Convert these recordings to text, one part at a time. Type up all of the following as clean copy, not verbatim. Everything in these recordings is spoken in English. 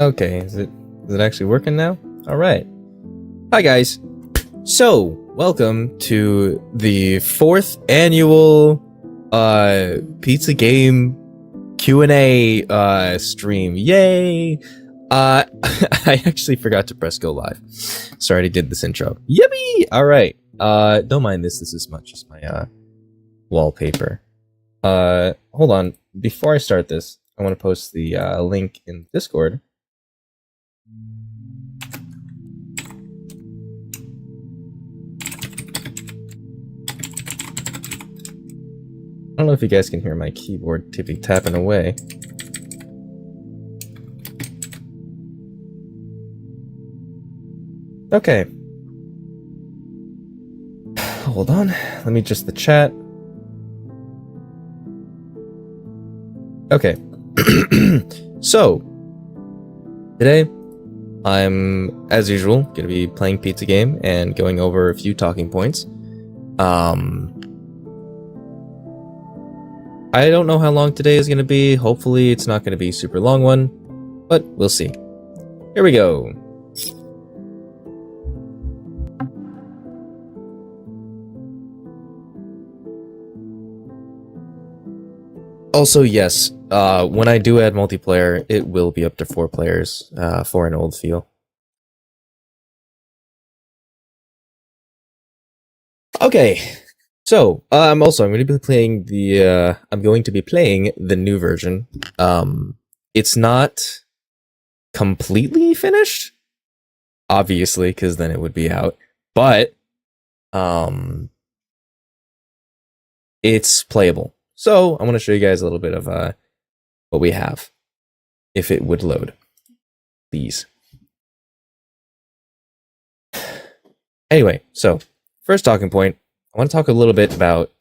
Okay, is it actually working now? All right. Hi guys. So, welcome to the 4th annual pizza game Q&A stream. Yay! I actually forgot to press go live. So I already did this intro. Yippee! All right. Don't mind this. This is just my wallpaper. Hold on. Before I start this, I want to post the link in Discord. I don't know if you guys can hear my keyboard tapping away. Okay. Hold on. Let me adjust the chat. Okay. So, today, I'm, as usual, going to be playing Pizza Game and going over a few talking points. I don't know how long today is going to be. Hopefully it's not going to be a super long one, but we'll see. Here we go. Also, yes, when I do add multiplayer, it will be up to 4 players for an old feel. Okay. So, I'm going to be playing the new version. It's not completely finished, obviously, because then it would be out. But, it's playable. So, I want to show you guys a little bit of what we have, if it would load. Please. Anyway, so, first talking point. I want to talk a little bit about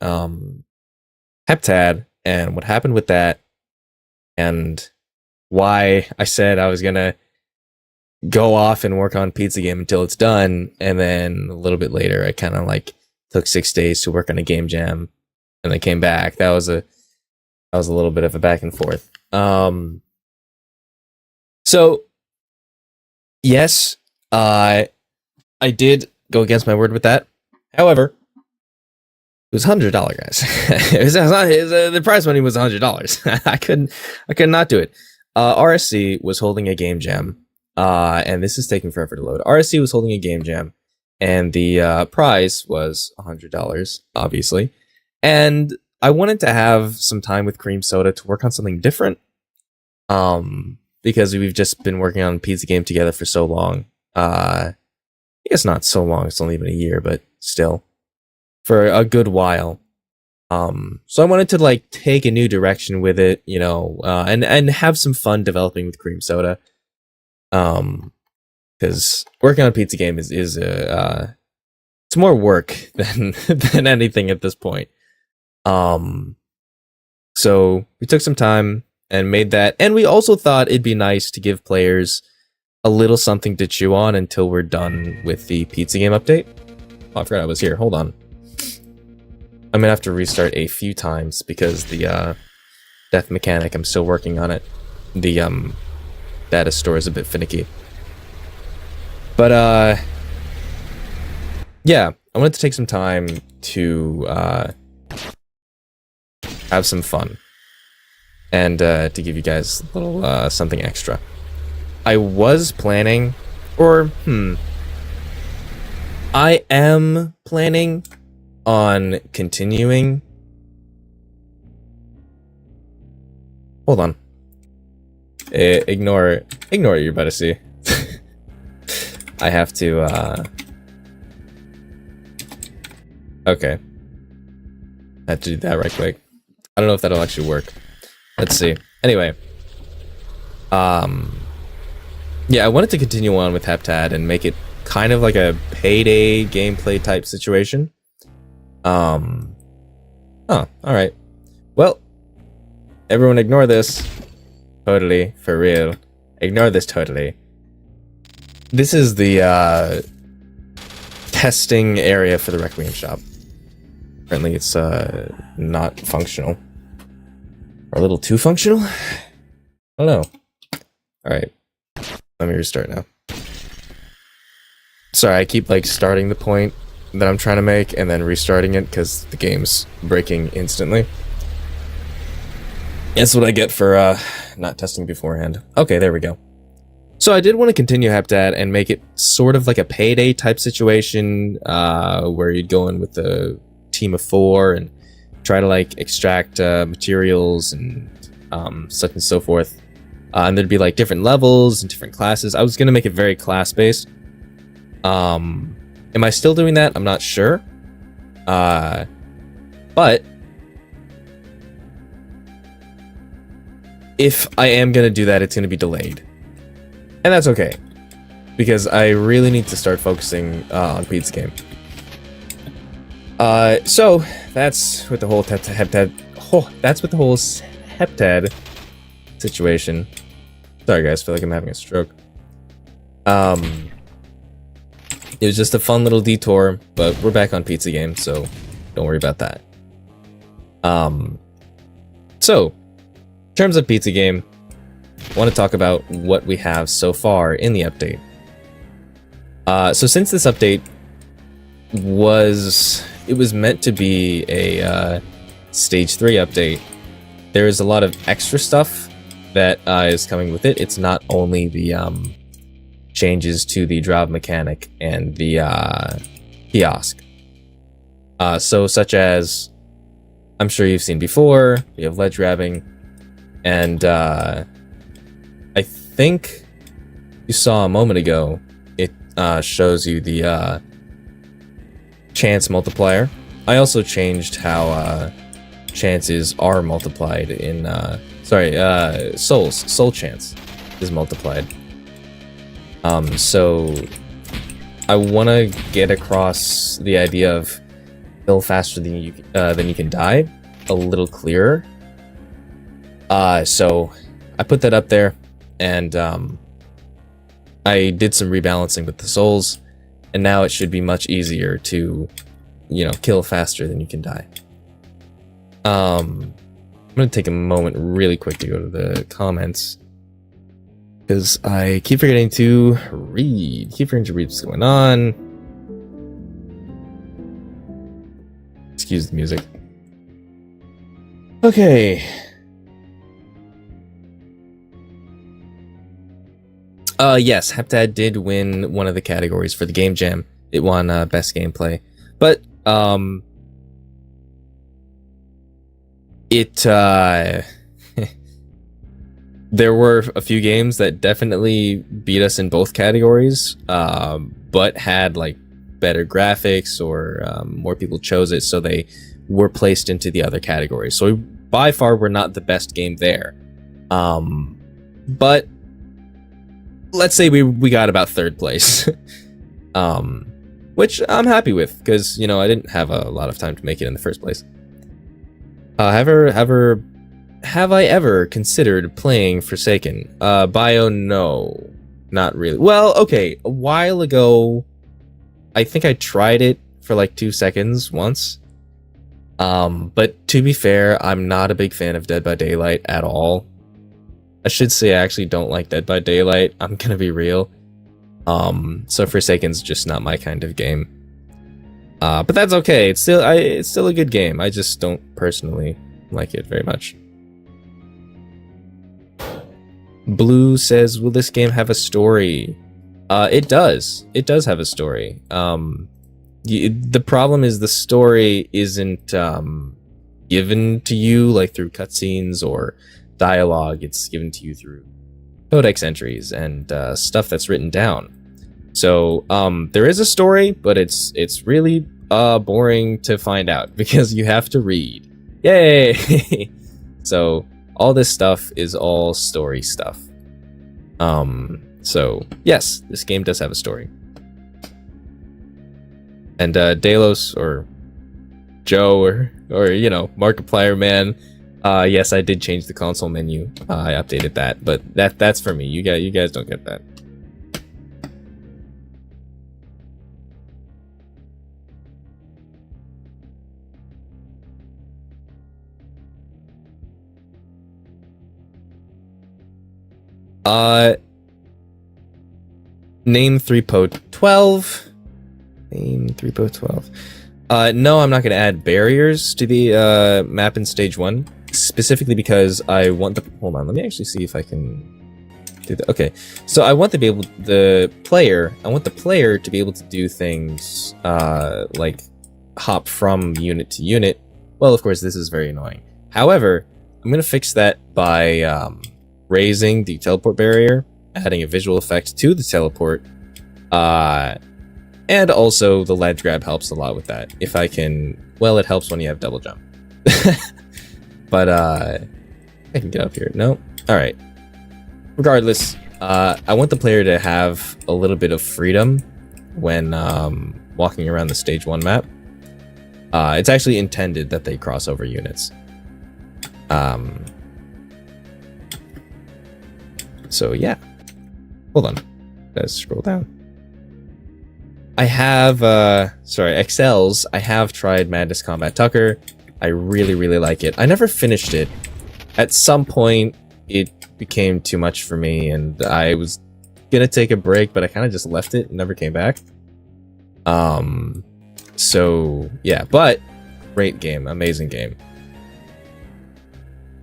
Heptad and what happened with that, and why I said I was gonna go off and work on Pizza Game until it's done, and then a little bit later I kind of like took 6 days to work on a game jam, and I came back. That was a little bit of a back and forth. So yes, I did go against my word with that. However, it was $100, guys. The prize money was $100. I could not do it. RSC was holding a game jam, and this is taking forever to load. RSC was holding a game jam, and the prize was $100, obviously. And I wanted to have some time with Cream Soda to work on something different, because we've just been working on Pizza Game together for so long. I guess not so long. It's only been a year, but still. For a good while. So I wanted to like take a new direction with it, you know, and have some fun developing with Cream Soda. Because working on Pizza Game is it's more work than anything at this point. So we took some time and made that, and we also thought it'd be nice to give players a little something to chew on until we're done with the Pizza Game update. Oh, I forgot I was here. Hold on. I'm gonna have to restart a few times because the death mechanic, I'm still working on it. The data store is a bit finicky. But yeah, I wanted to take some time to have some fun and to give you guys a little something extra. I was planning, I am planning on continuing. Hold on. Ignore what you're about to see. I have to okay. I have to do that right quick. I don't know if that'll actually work. Let's see. Anyway. Yeah, I wanted to continue on with Heptad and make it kind of like a payday gameplay type situation. Oh, alright. Well, everyone ignore this. Totally, for real. Ignore this totally. This is the, testing area for the Requiem Shop. Apparently it's, not functional. Or a little too functional? I don't know. Alright. Let me restart now. Sorry, I keep like starting the point that I'm trying to make and then restarting it because the game's breaking instantly. That's what I get for not testing beforehand. Okay, there we go. So I did want to continue Heptad and make it sort of like a payday type situation, where you'd go in with a team of 4 and try to like extract materials and such and so forth. And there'd be like different levels and different classes. I was gonna make it very class-based. Am I still doing that? I'm not sure. But if I am gonna do that, it's gonna be delayed. And that's okay. Because I really need to start focusing on Pizza Game. So that's with the whole Heptad. Oh, that's with the whole Heptad situation. Sorry guys, feel like I'm having a stroke. It was just a fun little detour, but we're back on Pizza Game, so don't worry about that. So, in terms of Pizza Game, I want to talk about what we have so far in the update. So since this update was meant to be a Stage 3 update, there is a lot of extra stuff that is coming with it. It's not only the changes to the drive mechanic and the kiosk. So such as, I'm sure you've seen before, we have ledge grabbing, and I think you saw a moment ago, it shows you the chance multiplier. I also changed how chances are multiplied in, soul chance is multiplied. So I want to get across the idea of kill faster than you can die a little clearer. So I put that up there, and I did some rebalancing with the souls, and now it should be much easier to, kill faster than you can die. I'm gonna take a moment really quick to go to the comments, because I keep forgetting to read. What's going on. Excuse the music. Okay. Yes, Heptad did win one of the categories for the Game Jam. It won Best Gameplay. But, there were a few games that definitely beat us in both categories, but had like better graphics, or more people chose it, so they were placed into the other categories. So by far, we're not the best game there. But let's say we got about 3rd place, which I'm happy with, because I didn't have a lot of time to make it in the first place. Have I ever considered playing Forsaken? Bio, no, not really. Well, okay, a while ago, I think I tried it for like 2 seconds once. But to be fair, I'm not a big fan of Dead by Daylight at all. I should say I actually don't like Dead by Daylight. I'm gonna be real. So Forsaken's just not my kind of game. But that's okay. It's still a good game. I just don't personally like it very much. Blue says, will this game have a story? It does. It does have a story. The problem is the story isn't given to you like through cutscenes or dialogue. It's given to you through codex entries and stuff that's written down. So there is a story, but it's really boring to find out because you have to read. Yay! So all this stuff is all story stuff. So yes, this game does have a story. And Delos or Joe or Markiplier Man, yes, I did change the console menu. I updated that, but that's for me. You guys don't get that. Name 3po12. Name 3po12. No, I'm not going to add barriers to the map in stage 1. Specifically because I want the... Hold on, let me actually see if I can do that. Okay, so I want to be able... I want the player to be able to do things like hop from unit to unit. Well, of course, this is very annoying. However, I'm going to fix that by raising the teleport barrier, adding a visual effect to the teleport, and also the ledge grab helps a lot with that. If I can... Well, it helps when you have double jump. But, I can get up here. No? Alright. Regardless, I want the player to have a little bit of freedom when walking around the stage 1 map. It's actually intended that they cross over units. So yeah. Hold on. Let's scroll down. I have, XLs. I have tried Madness Combat Tucker. I really, really like it. I never finished it. At some point, it became too much for me, and I was gonna take a break, but I kind of just left it and never came back. So, yeah, but great game, amazing game.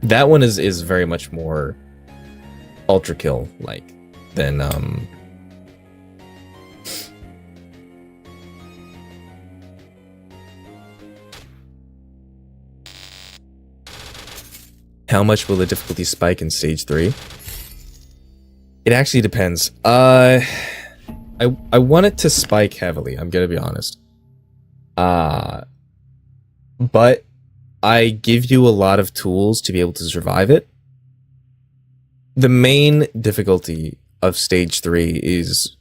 That one is very much more Ultra Kill-like than, How much will the difficulty spike in stage 3? It actually depends. I want it to spike heavily, I'm gonna be honest. But I give you a lot of tools to be able to survive it. The main difficulty of stage 3 is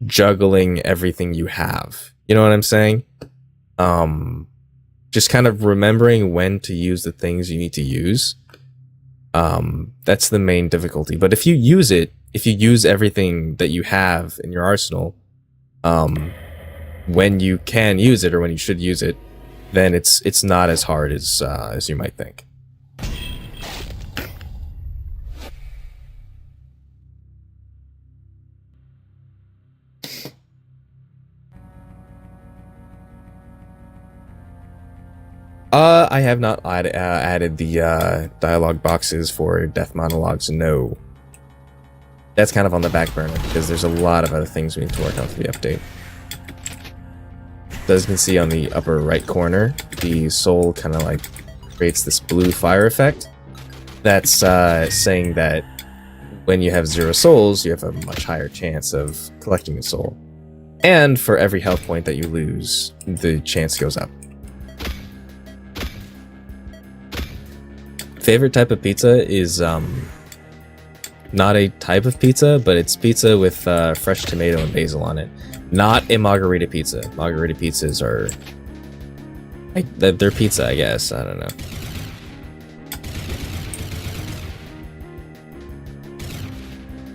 juggling everything you have. You know what I'm saying? Just kind of remembering when to use the things you need to use. That's the main difficulty. But if you use it, if you use everything that you have in your arsenal, when you can use it or when you should use it, then it's not as hard as you might think. I have not added the dialogue boxes for death monologues, no. That's kind of on the back burner, because there's a lot of other things we need to work on for the update. So as you can see on the upper right corner, the soul kind of like creates this blue fire effect. That's saying that when you have 0 souls, you have a much higher chance of collecting a soul. And for every health point that you lose, the chance goes up. Favorite type of pizza is not a type of pizza, but it's pizza with fresh tomato and basil on it. Not a margarita pizza. Margarita pizzas are... they're pizza, I guess. I don't know.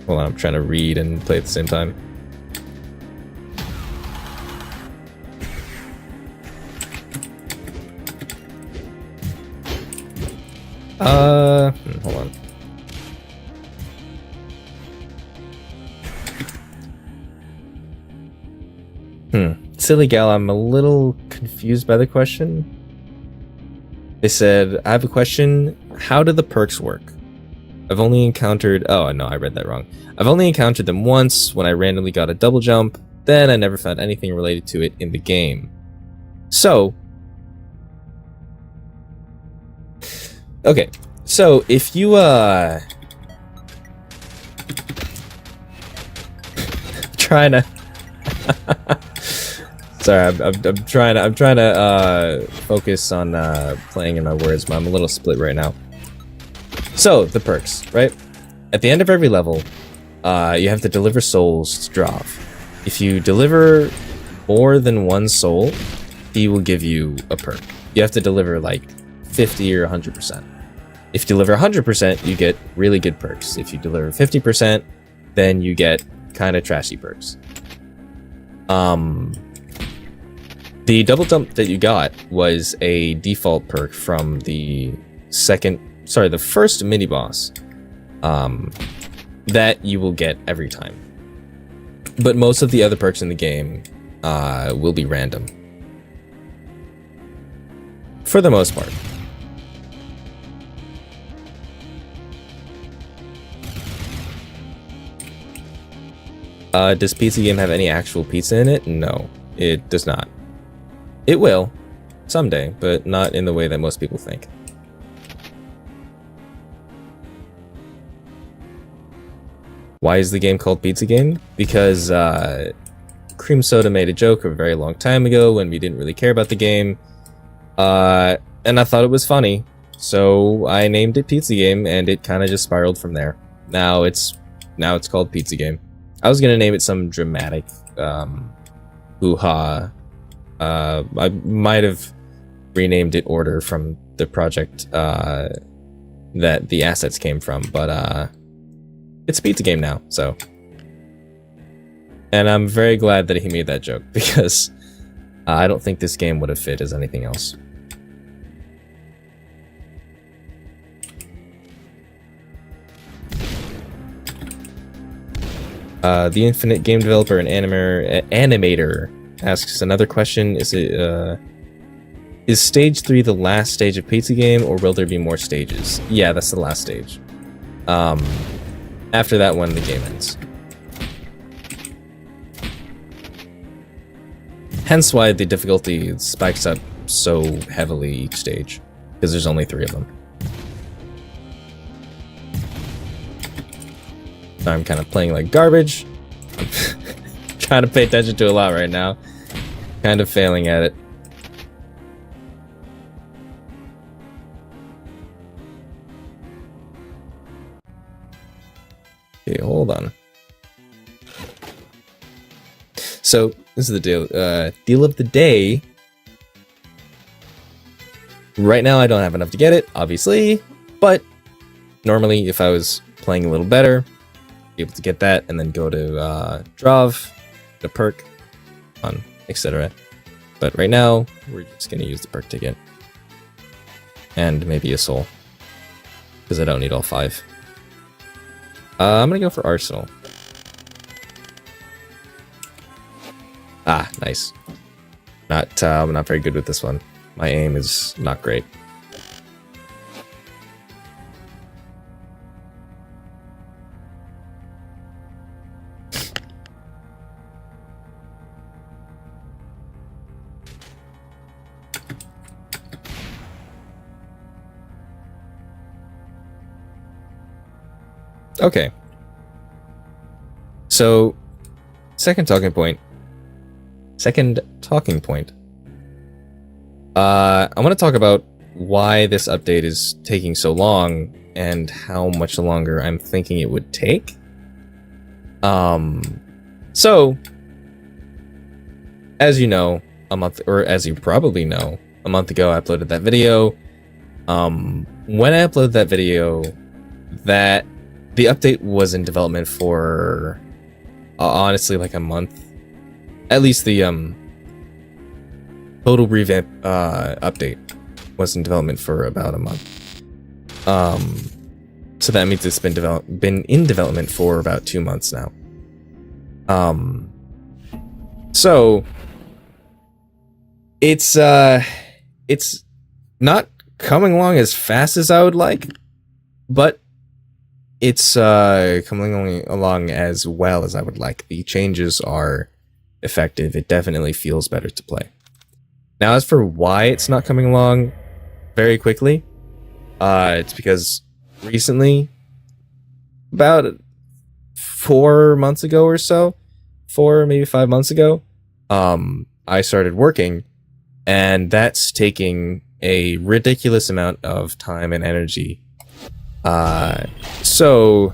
Hold on, I'm trying to read and play at the same time. Hold on. Silly gal, I'm a little confused by the question. They said, I have a question. How do the perks work? I've only encountered... Oh, no, I read that wrong. I've only encountered them once when I randomly got a double jump. Then I never found anything related to it in the game. So... Okay, so if you, trying to... Sorry, I'm trying to focus on playing in my words, but I'm a little split right now. So, the perks, right? At the end of every level, you have to deliver souls to drop. If you deliver more than 1 soul, he will give you a perk. You have to deliver like 50 or 100%. If you deliver 100%, you get really good perks. If you deliver 50%, then you get kind of trashy perks. The double jump that you got was a default perk from the first mini boss, that you will get every time. But most of the other perks in the game will be random. For the most part. Does Pizza Game have any actual pizza in it? No, it does not. It will, someday, but not in the way that most people think. Why is the game called Pizza Game? Because Cream Soda made a joke a very long time ago when we didn't really care about the game. And I thought it was funny, so I named it Pizza Game, and it kind of just spiraled from there. Now it's called Pizza Game. I was gonna name it some dramatic hoo-ha. I might have renamed it Order from the project that the assets came from, but it's Pizza Game now, so. And I'm very glad that he made that joke, because I don't think this game would have fit as anything else. The Infinite Game Developer and Animator asks another question. Is stage 3 the last stage of Pizza Game, or will there be more stages? Yeah, that's the last stage. After that one, the game ends. Hence why the difficulty spikes up so heavily each stage, because there's only 3 of them. I'm kind of playing like garbage. I'm trying to pay attention to a lot right now. Kind of failing at it. Okay, hold on. So, this is the deal. Deal of the day. Right now, I don't have enough to get it, obviously. But, normally, if I was playing a little better, be able to get that, and then go to Drav, the Perk, on, etc. But right now, we're just going to use the Perk ticket. And maybe a soul. Because I don't need all 5. I'm going to go for Arsenal. Ah, nice. I'm not very good with this one. My aim is not great. Okay. So, second talking point. I want to talk about why this update is taking so long and how much longer I'm thinking it would take. So, as you know, as you probably know, a month ago I uploaded that video. When I uploaded that video, the update was in development for honestly like a month. At least the total revamp update was in development for about a month. So that means it's been in development for about 2 months now. So it's not coming along as fast as I would like, but it's coming along as well as I would like. The changes are effective. It definitely feels better to play. Now, as for why it's not coming along very quickly, it's because recently, about 4 months ago or so, 4, maybe 5 months ago, I started working, and that's taking a ridiculous amount of time and energy. So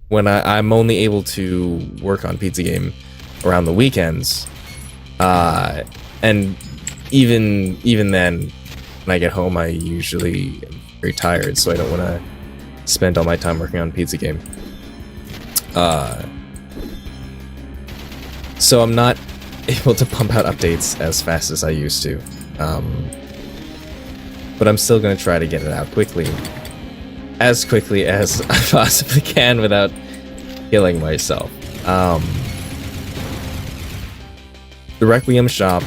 when I'm only able to work on Pizza Game around the weekends, and even then, when I get home, I usually am very tired, so I don't want to spend all my time working on Pizza Game. So I'm not able to pump out updates as fast as I used to. But I'm still going to try to get it out quickly. As quickly as I possibly can without killing myself. the Requiem Shop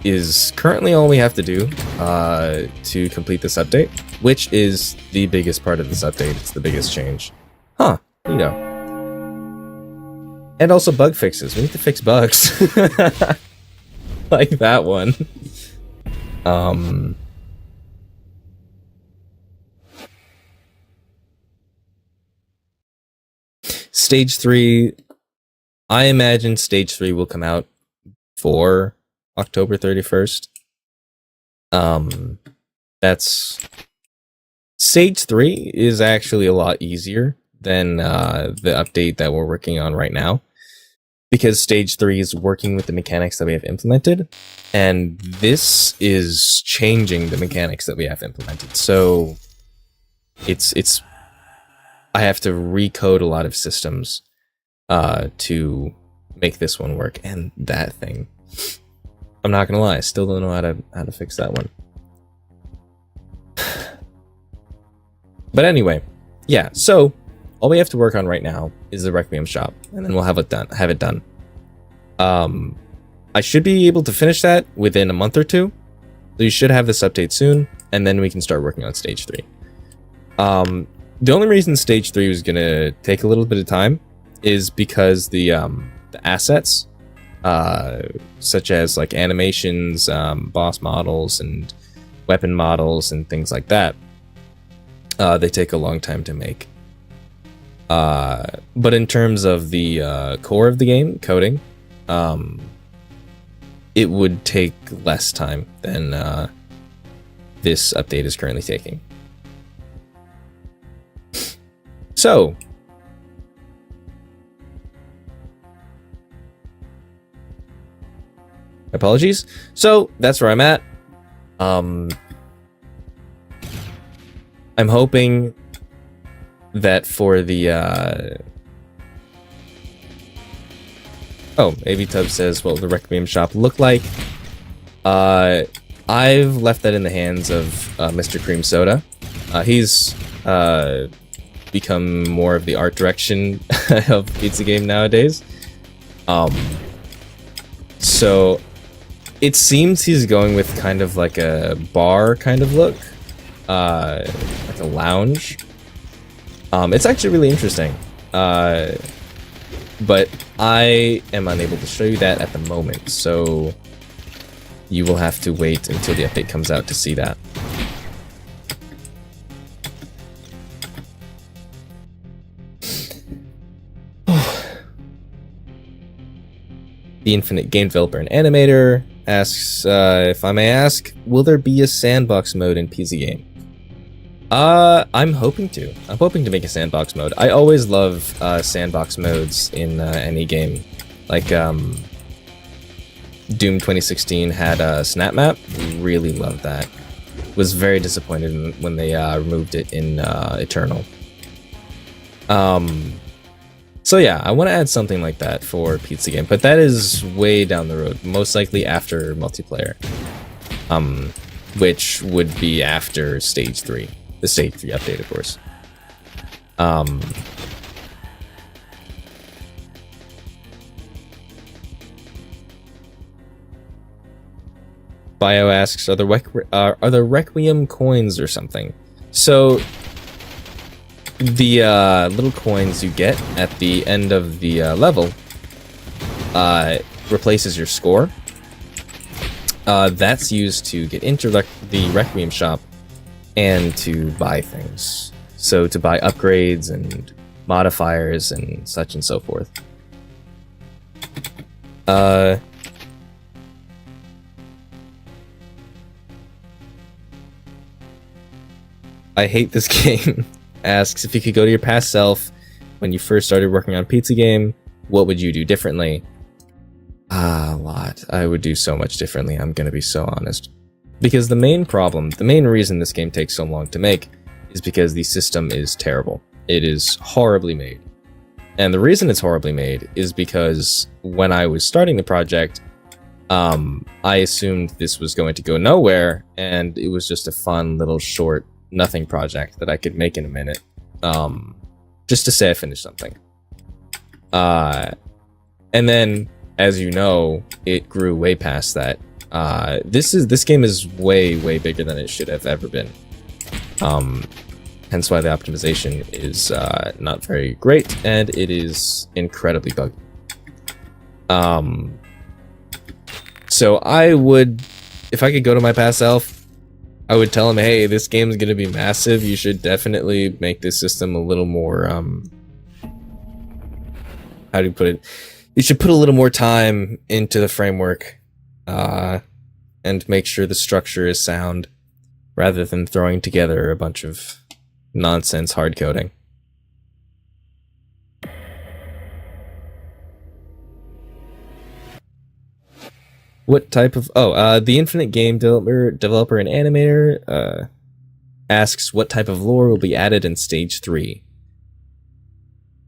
is currently all we have to do to complete this update, which is the biggest part of this update. It's the biggest change. Huh, you know. And also bug fixes. We need to fix bugs. Like that one. Stage 3, I imagine Stage 3 will come out for October 31st. That's... Stage 3 is actually a lot easier than the update that we're working on right now, because Stage 3 is working with the mechanics that we have implemented, and this is changing the mechanics that we have implemented. So it's I have to recode a lot of systems to make this one work, and that thing, I'm not gonna lie, I still don't know how to fix that one. But anyway, yeah, so all we have to work on right now is the Requiem Shop, and then we'll have it done. I should be able to finish that within a month or two, so you should have this update soon, and then we can start working on Stage 3. The only reason Stage 3 was gonna take a little bit of time is because the assets, such as like animations, boss models, and weapon models, and things like that, they take a long time to make. But in terms of the core of the game, coding, it would take less time than this update is currently taking. So, apologies. So that's where I'm at. I'm hoping that for the AV Tub says, what will the Requiem Shop look like? I've left that in the hands of Mr. Cream Soda. He's become more of the art direction of Pizza Game nowadays. So it seems he's going with kind of like a bar kind of look, like a lounge. It's actually really interesting, but I am unable to show you that at the moment, so you will have to wait until the update comes out to see that. The Infinite Game Developer and Animator asks, if I may ask, will there be a sandbox mode in PZ Game? I'm hoping to. I'm hoping to make a sandbox mode. I always love sandbox modes in any game. Like, Doom 2016 had a snap map. Really loved that. Was very disappointed when they removed it in Eternal. So yeah, I want to add something like that for Pizza Game, but that is way down the road, most likely after multiplayer, which would be after Stage 3, the Stage 3 update, of course. Bio asks, are there Requiem coins or something? So the little coins you get at the end of the level replaces your score. That's used to get into the Requiem Shop and to buy things. So to buy upgrades and modifiers and such and so forth. I hate this game. Asks if you could go to your past self when you first started working on Pizza Game, what would you do differently? A lot. I would do so much differently, I'm gonna be so honest. Because the main reason this game takes so long to make is because the system is terrible. It is horribly made. And the reason it's horribly made is because when I was starting the project, I assumed this was going to go nowhere, and it was just a fun little short nothing project that I could make in a minute, just to say I finished something. And then as you know, it grew way past that. This game is way bigger than it should have ever been. Hence why the optimization is not very great, and it is incredibly buggy. So I would, if I could go to my past self, I would tell him, hey, this game's gonna be massive. You should definitely make this system a little more, how do you put it? You should put a little more time into the framework, and make sure the structure is sound, rather than throwing together a bunch of nonsense hard coding. What type of... the Infinite Game developer and animator asks what type of lore will be added in Stage 3.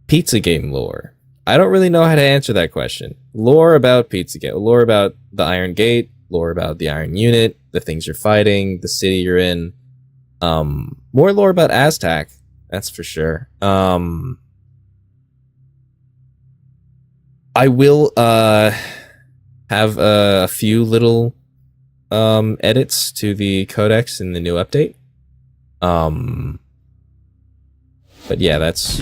Pizza game lore. I don't really know how to answer that question. Lore about Pizza Game. Lore about the Iron Gate. Lore about the Iron Unit. The things you're fighting. The city you're in. More lore about Aztec. That's for sure. I will have a few little edits to the codex in the new update. But yeah, that's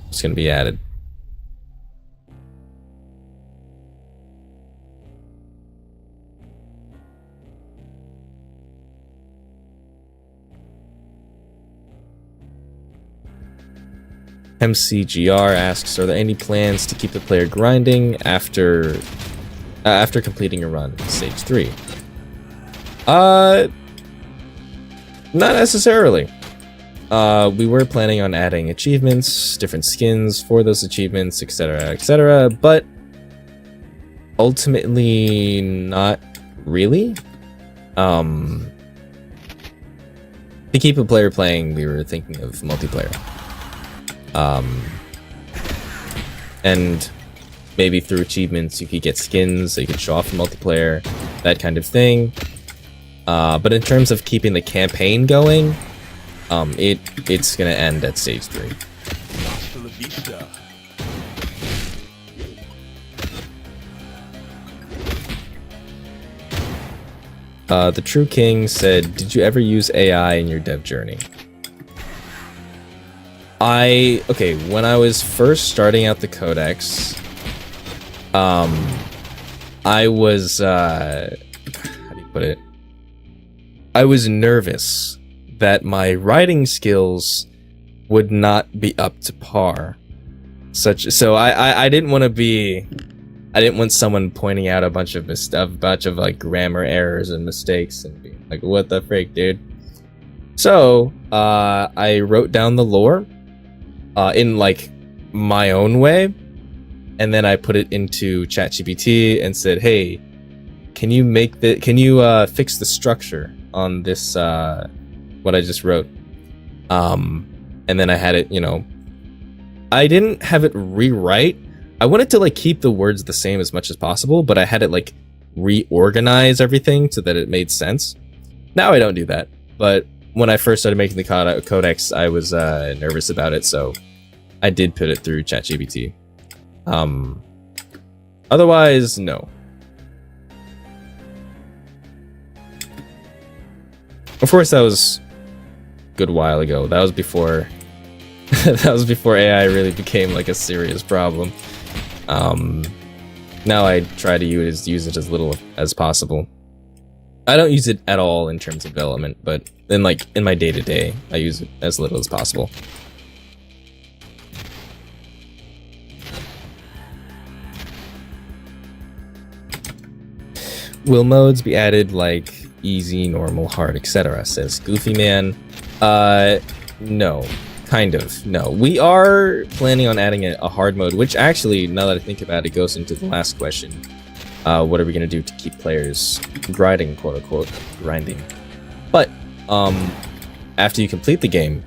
what's going to be added. MCGR asks, are there any plans to keep the player grinding after completing a run in Stage 3? Not necessarily. We were planning on adding achievements, different skins for those achievements, etc., but ultimately not really. To keep a player playing, we were thinking of multiplayer. And maybe through achievements you could get skins so you could show off the multiplayer, that kind of thing. But in terms of keeping the campaign going, it's gonna end at Stage 3. The True King said, did you ever use AI in your dev journey? Okay, when I was first starting out the codex, I was, how do you put it? I was nervous that my writing skills would not be up to par. So I didn't want to be, I didn't want someone pointing out a bunch of like grammar errors and mistakes and being like, what the frick, dude? So, I wrote down the lore, in like my own way, and then I put it into ChatGPT and said, hey, can you fix the structure on this what I just wrote? And then I had it, I didn't have it rewrite. I wanted to like keep the words the same as much as possible, but I had it like reorganize everything so that it made sense. Now I don't do that, but when I first started making the codex, I was nervous about it, so I did put it through ChatGPT. Otherwise, no. Of course, that was a good while ago. That was before that was before AI really became like a serious problem. Now I try to use it as little as possible. I don't use it at all in terms of development, but in my day-to-day, I use it as little as possible. Will modes be added like easy, normal, hard, etc., says Goofy Man. No. Kind of. No. We are planning on adding a hard mode, which actually, now that I think about it, goes into the last question. What are we going to do to keep players grinding, quote-unquote, grinding? But, after you complete the game,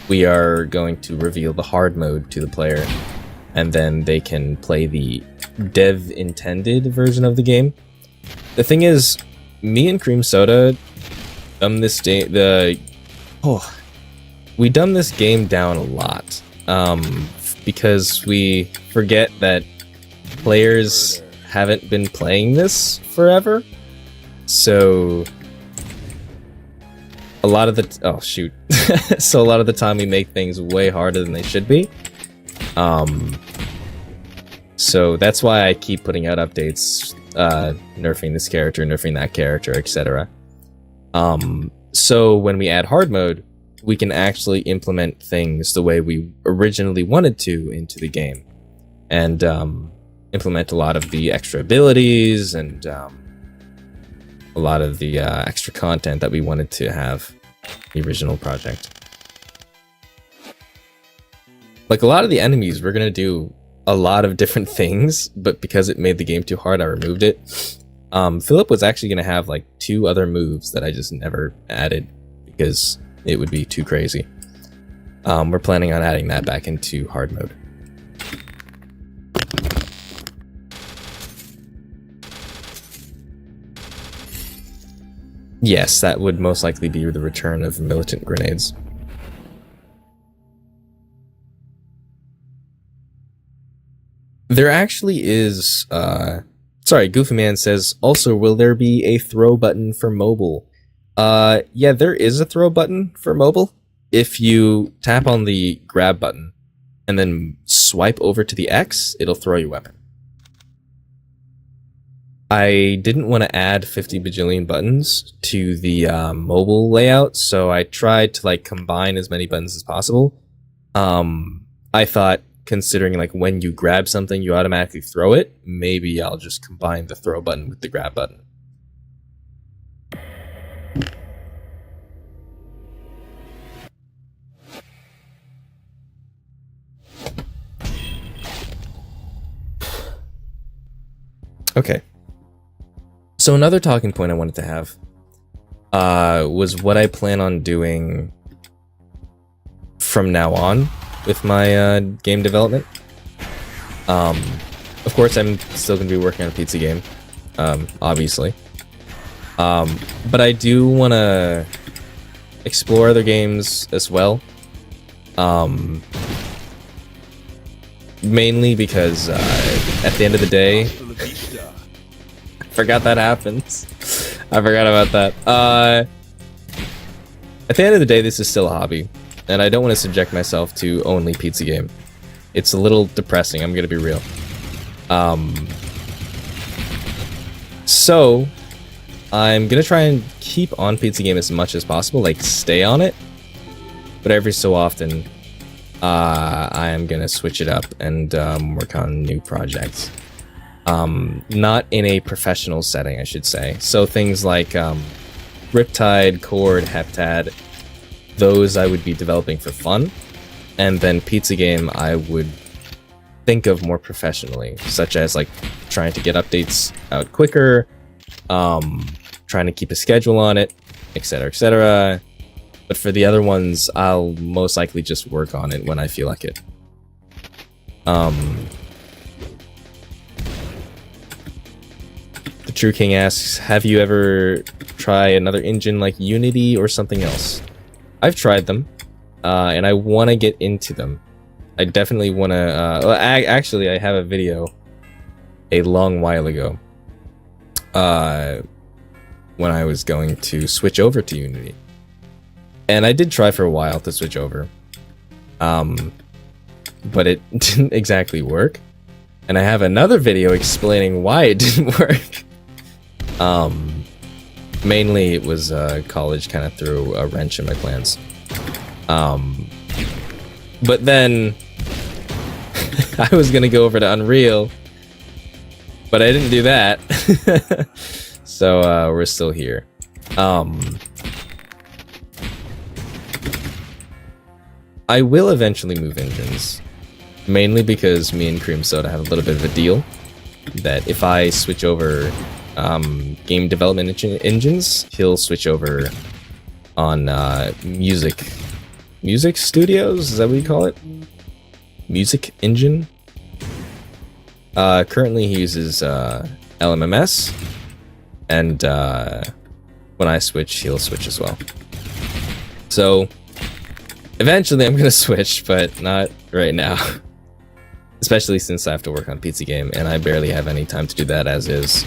we are going to reveal the hard mode to the player, and then they can play the dev-intended version of the game. The thing is, me and Cream Soda dumbed this we dumbed this game down a lot, because we forget that players haven't been playing this forever, so a lot of the so a lot of the time we make things way harder than they should be. So that's why I keep putting out updates, nerfing this character, nerfing that character, etc. So when we add hard mode, we can actually implement things the way we originally wanted to into the game, and implement a lot of the extra abilities and a lot of the extra content that we wanted to have in the original project. Like, a lot of the enemies, we're gonna do a lot of different things, but because it made the game too hard, I removed it. Philip was actually gonna have like 2 other moves that I just never added because it would be too crazy. We're planning on adding that back into hard mode. Yes, that would most likely be the return of militant grenades. There actually is, sorry, Goofy Man says, also, will there be a throw button for mobile? Yeah, there is a throw button for mobile. If you tap on the grab button and then swipe over to the X, it'll throw your weapon. I didn't want to add 50 bajillion buttons to the mobile layout, so I tried to like combine as many buttons as possible. I thought, considering like when you grab something you automatically throw it, maybe I'll just combine the throw button with the grab button. Okay. So another talking point I wanted to have was what I plan on doing from now on with my game development. Of course, I'm still going to be working on a pizza game, obviously. But I do want to explore other games as well. Mainly because at the end of the day, I forgot that happens. I forgot about that. At the end of the day, this is still a hobby, and I don't want to subject myself to only pizza game. It's a little depressing, I'm gonna be real. So I'm gonna try and keep on pizza game as much as possible, like stay on it, but every so often I am gonna switch it up and work on new projects. Not in a professional setting, I should say. So things like Riptide, Chord, Heptad, those I would be developing for fun. And then pizza game I would think of more professionally, such as like trying to get updates out quicker, trying to keep a schedule on it, etc., etc. But for the other ones, I'll most likely just work on it when I feel like it. The True King asks, have you ever tried another engine like Unity or something else? I've tried them, and I want to get into them. I definitely want to... actually, I have a video a long while ago when I was going to switch over to Unity. And I did try for a while to switch over, but it didn't exactly work. And I have another video explaining why it didn't work. Mainly it was college kind of threw a wrench in my plans. But then I was gonna go over to Unreal, but I didn't do that. So we're still here. I will eventually move engines, mainly because me and Cream Soda have a little bit of a deal that if I switch over game development engines, he'll switch over on music studios. Is that what you call it? Music engine. Currently he uses LMMS, and when I switch, he'll switch as well. So eventually I'm gonna switch, but not right now. especially since I have to work on Pizza Game, and I barely have any time to do that as is.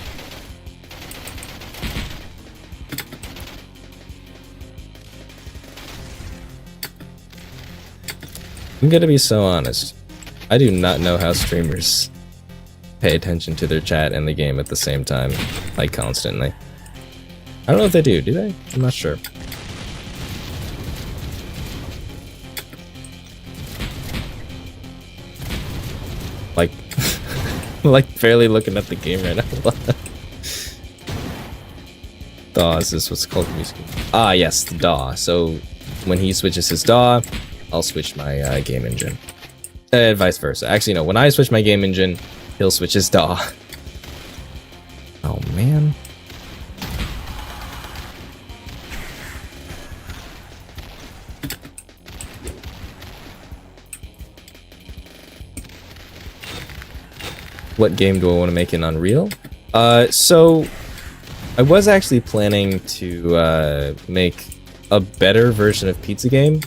I'm gonna be so honest. I do not know how streamers pay attention to their chat and the game at the same time, like constantly. I don't know if they do they? I'm not sure. Like, like barely looking at the game right now. DAW, is this what's called music? Ah, yes, the DAW. So when he switches his DAW, I'll switch my game engine. And vice versa. Actually, no, when I switch my game engine, he'll switch his DAW. Oh, man. What game do I want to make in Unreal? So I was actually planning to make a better version of Pizza Game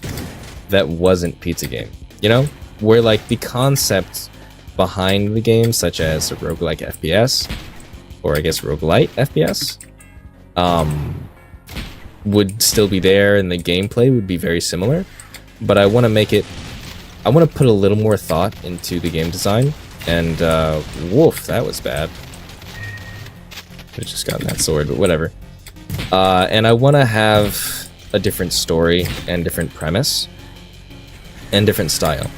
that wasn't Pizza Game. You know? Where like the concept behind the game, such as a roguelike FPS, or I guess roguelite FPS, would still be there and the gameplay would be very similar. But I want to make it, I want to put a little more thought into the game design. And, woof, that was bad. I just got that sword, but whatever. And I want to have a different story and different premise and different style.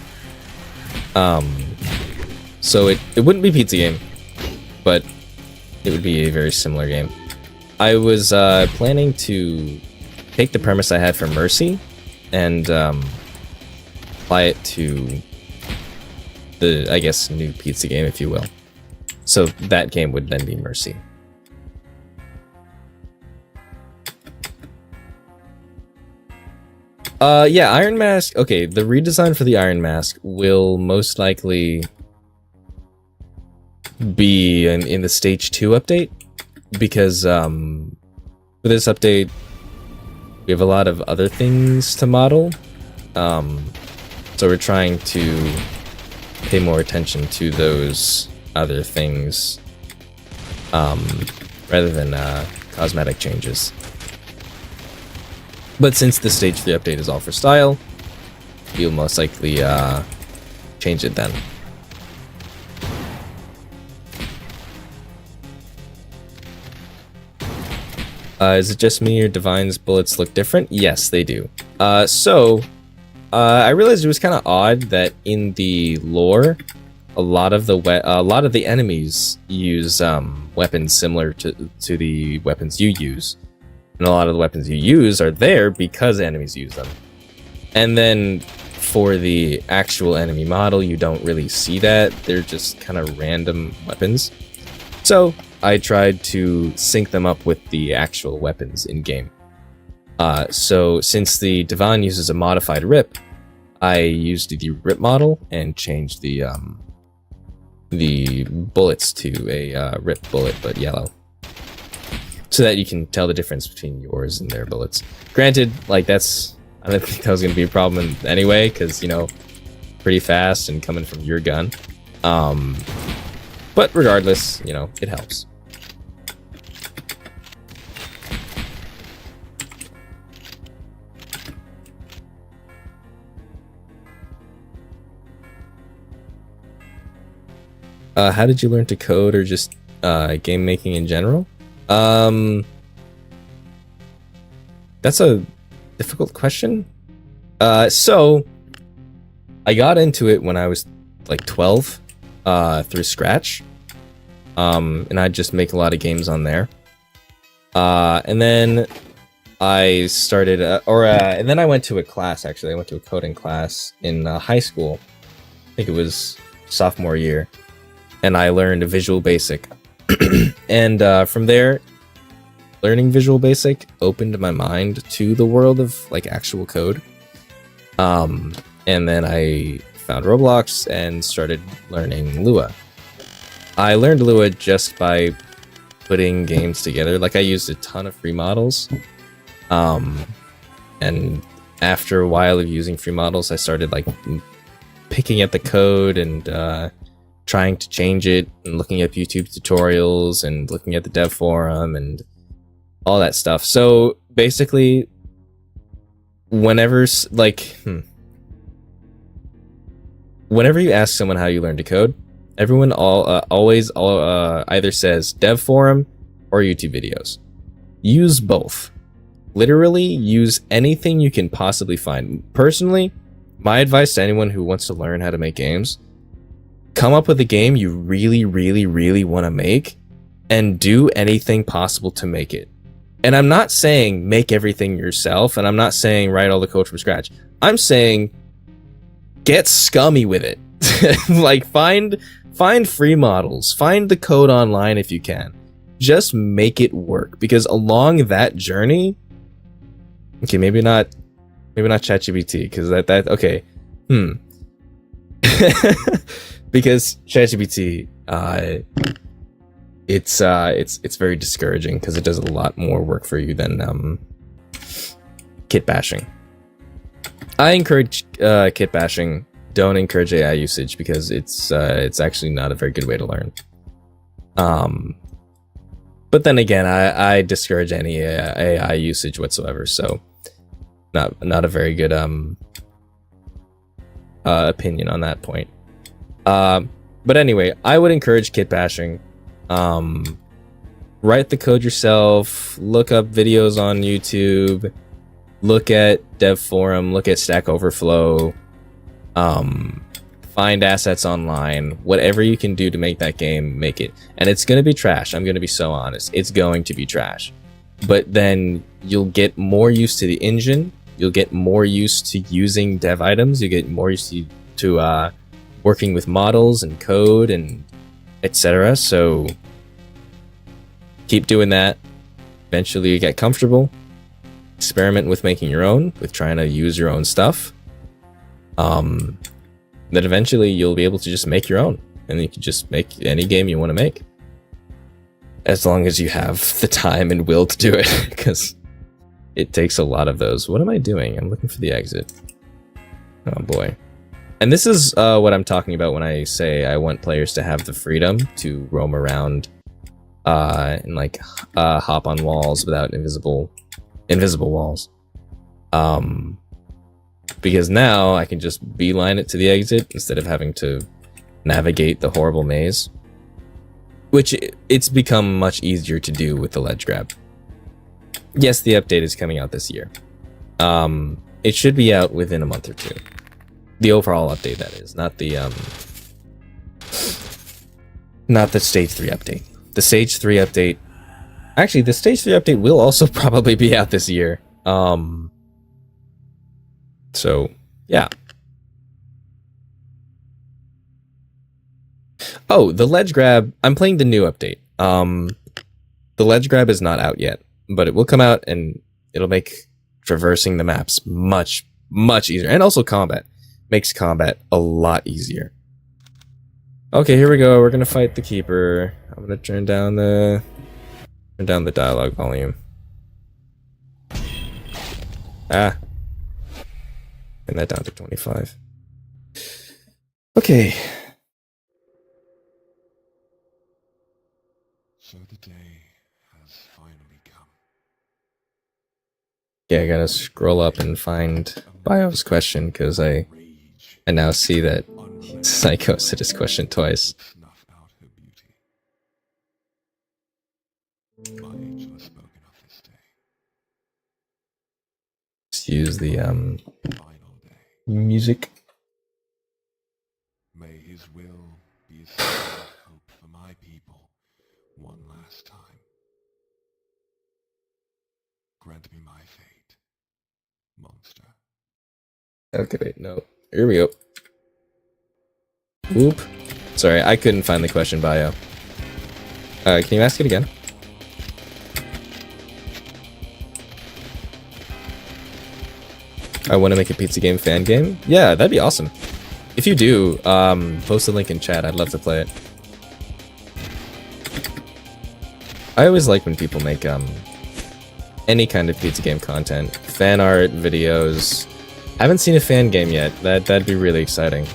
So it wouldn't be Pizza Game, but it would be a very similar game. I was planning to take the premise I had for Mercy and apply it to the, I guess, new Pizza Game, if you will. So that game would then be Mercy. Yeah, Iron Mask. Okay, the redesign for the Iron Mask will most likely be in the Stage 2 update, because for this update, we have a lot of other things to model. So we're trying to pay more attention to those other things rather than cosmetic changes. But since the Stage 3 update is all for style, you'll most likely change it then. Is it just me or Divine's bullets look different? Yes, they do. I realized it was kind of odd that in the lore, a lot of the enemies use weapons similar to the weapons you use, and a lot of the weapons you use are there because enemies use them. And then for the actual enemy model, you don't really see that. They're just kind of random weapons. So I tried to sync them up with the actual weapons in game. So since the Divine uses a modified rip, I used the rip model and changed the bullets to a rip bullet, but yellow, so that you can tell the difference between yours and their bullets. Granted, like I don't think that was going to be a problem anyway, because, you know, pretty fast and coming from your gun. But regardless, you know, it helps. How did you learn to code, or just game making in general? That's a difficult question. So I got into it when I was like 12 through Scratch, and I'd just make a lot of games on there. And then I started, and then I went to a class. Actually, I went to a coding class in high school. I think it was sophomore year. And I learned Visual Basic. And from there, learning Visual Basic opened my mind to the world of like actual code. And then I found Roblox and started learning Lua. I learned Lua just by putting games together. Like, I used a ton of free models. And after a while of using free models, I started like picking at the code and trying to change it and looking up YouTube tutorials and looking at the dev forum and all that stuff. So basically, whenever whenever you ask someone how you learn to code, everyone always either says dev forum or YouTube videos. Use both. Literally use anything you can possibly find. Personally, my advice to anyone who wants to learn how to make games: come up with a game you really, really, really want to make and do anything possible to make it. And I'm not saying make everything yourself, and I'm not saying write all the code from scratch. I'm saying get scummy with it. Like find free models, find the code online if you can. Just make it work, because along that journey, okay, maybe not ChatGPT, because that okay, because ChatGPT, it's very discouraging because it does a lot more work for you than kit bashing. I encourage kit bashing. Don't encourage AI usage, because it's actually not a very good way to learn. But then again, I discourage any AI usage whatsoever, so not a very good opinion on that point. But anyway, I would encourage kit bashing. Write the code yourself, look up videos on YouTube, look at dev forum, look at Stack Overflow, find assets online, whatever you can do to make that game, make it. And it's going to be trash. I'm going to be so honest. It's going to be trash. But then you'll get more used to the engine. You'll get more used to using dev items. You get more used to working with models and code and etc. So keep doing that. Eventually you get comfortable. Experiment with making your own, with trying to use your own stuff. Then eventually you'll be able to just make your own, and you can just make any game you want to make, as long as you have the time and will to do it, because it takes a lot of those. What am I doing? I'm looking for the exit. Oh boy. And this is what I'm talking about when I say I want players to have the freedom to roam around and like hop on walls without invisible walls. Because now I can just beeline it to the exit instead of having to navigate the horrible maze, which it's become much easier to do with the ledge grab. Yes, the update is coming out this year. It should be out within a month or two. The overall update, that is, not the stage 3 update. The stage 3 update, actually, the stage 3 update will also probably be out this year. So, yeah. Oh, the ledge grab, I'm playing the new update. The ledge grab is not out yet, but it will come out, and it'll make traversing the maps much, much easier. And also combat. Makes combat a lot easier. Okay, here we go. We're gonna fight the keeper. I'm gonna turn down the dialogue volume. Ah. Turn that down to 25. Okay. So the day has finally come. Yeah, I gotta scroll up and find Bio's question, because I now see that Psycho said his question twice. Snuff out her beauty. My angel has spoken of this day. Let's use the Final day. music. May his will be a sign of hope for my people one last time. Grant me my fate, monster. Okay, wait, no. Here we go. Whoop. Sorry, I couldn't find the question, Bio. Can you ask it again? I want to make a pizza game fan game? Yeah, that'd be awesome. If you do, post a link in chat. I'd love to play it. I always like when people make any kind of pizza game content. Fan art, videos. I haven't seen a fan game yet. That'd be really exciting.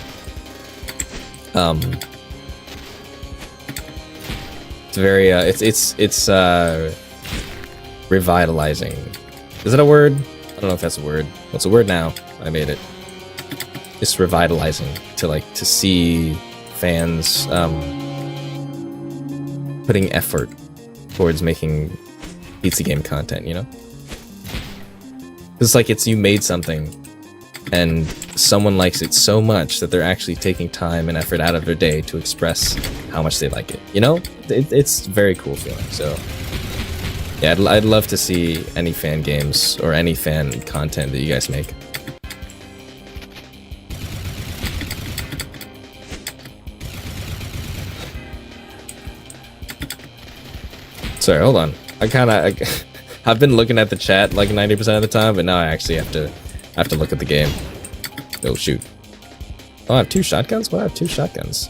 It's very it's revitalizing. Is that a word? I don't know if that's a word. What's a word now? I made it. It's revitalizing to see fans putting effort towards making pizza game content, you know? It's like you made something and someone likes it so much that they're actually taking time and effort out of their day to express how much they like it, you know? It's a very cool feeling. So yeah, I'd love to see any fan games or any fan content that you guys make. Sorry, hold on. I've been looking at the chat like 90% of the time, but now I actually have to look at the game. Oh shoot! Oh, I have 2 shotguns. Why do I have 2 shotguns?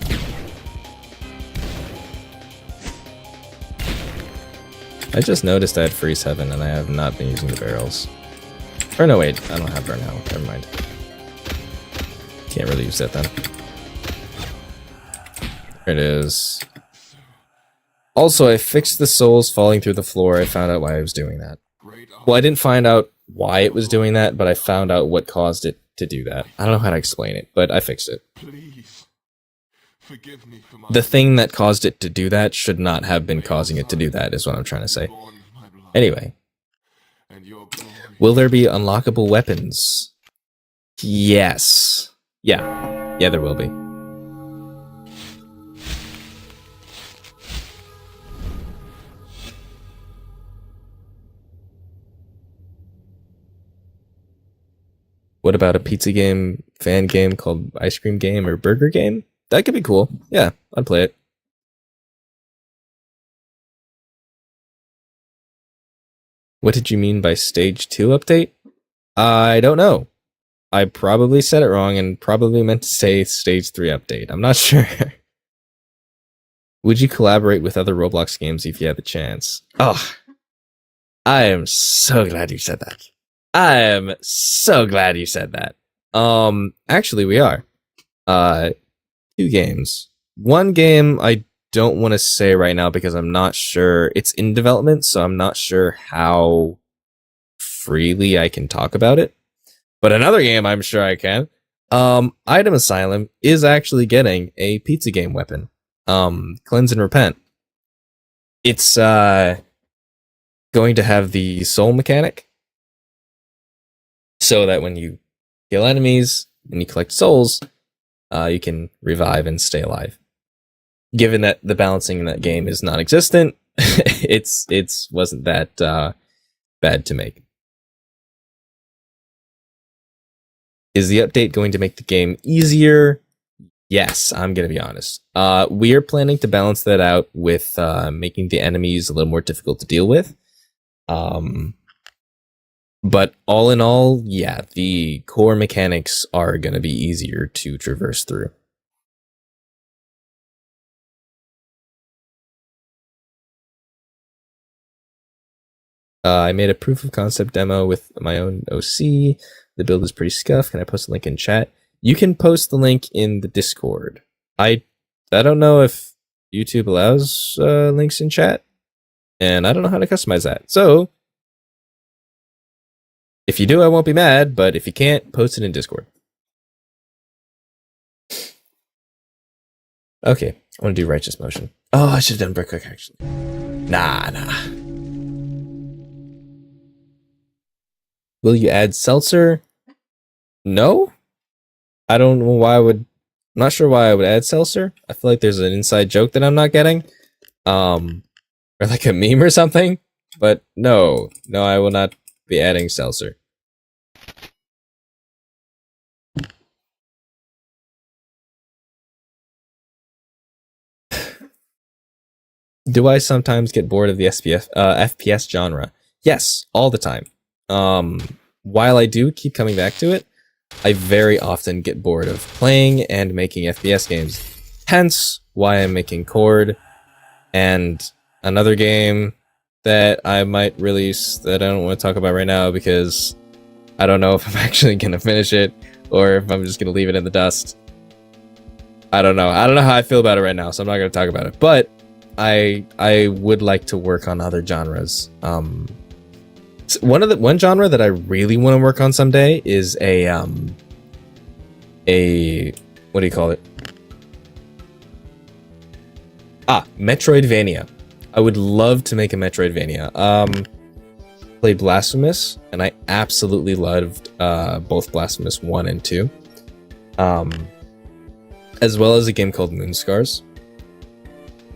I just noticed I had Freeze Heaven, and I have not been using the barrels. Or no, wait, I don't have Burnout. Never mind. Can't really use that then. There it is. Also, I fixed the souls falling through the floor. I found out why I was doing that. Well, I didn't find out why it was doing that, but I found out what caused it to do that. I don't know how to explain it, but I fixed it. Please, forgive me for my The thing that caused it to do that should not have been causing it to do that, is what I'm trying to say. Anyway. Will there be unlockable weapons? Yes. Yeah. Yeah, there will be. What about a pizza game, fan game called Ice Cream Game or Burger Game? That could be cool. Yeah, I'd play it. What did you mean by Stage 2 update? I don't know. I probably said it wrong and probably meant to say Stage 3 update. I'm not sure. Would you collaborate with other Roblox games if you had the chance? Oh, I am so glad you said that. I am so glad you said that. Actually we are. 2 games. One game I don't want to say right now because I'm not sure. It's in development, so I'm not sure how freely I can talk about it. But another game I'm sure I can. Item Asylum is actually getting a pizza game weapon. Cleanse and Repent. It's going to have the soul mechanic. So that when you kill enemies and you collect souls, you can revive and stay alive. Given that the balancing in that game is non-existent, it's wasn't that bad to make. Is the update going to make the game easier? Yes, I'm gonna be honest. We are planning to balance that out with making the enemies a little more difficult to deal with. But all in all, yeah, the core mechanics are going to be easier to traverse through. I made a proof of concept demo with my own OC. The build is pretty scuffed. Can I post a link in chat? You can post the link in the Discord. I don't know if YouTube allows links in chat, and I don't know how to customize that. So if you do, I won't be mad, but if you can't, post it in Discord. Okay, I want to do Righteous Motion. Oh, I should have done Brick actually. Nah. Will you add seltzer? No? I don't know why I would... I'm not sure why I would add seltzer. I feel like there's an inside joke that I'm not getting. Or like a meme or something. But no, I will not be adding seltzer. Do I sometimes get bored of the FPS genre? Yes, all the time. While I do keep coming back to it, I very often get bored of playing and making FPS games. Hence why I'm making Chord and another game that I might release that I don't want to talk about right now because I don't know if I'm actually going to finish it or if I'm just going to leave it in the dust. I don't know. I don't know how I feel about it right now, so I'm not gonna talk about it. But I would like to work on other genres. One genre that I really want to work on someday is a what do you call it? Metroidvania. I would love to make a Metroidvania. Played Blasphemous, and I absolutely loved both Blasphemous 1 and 2. As well as a game called Moonscars.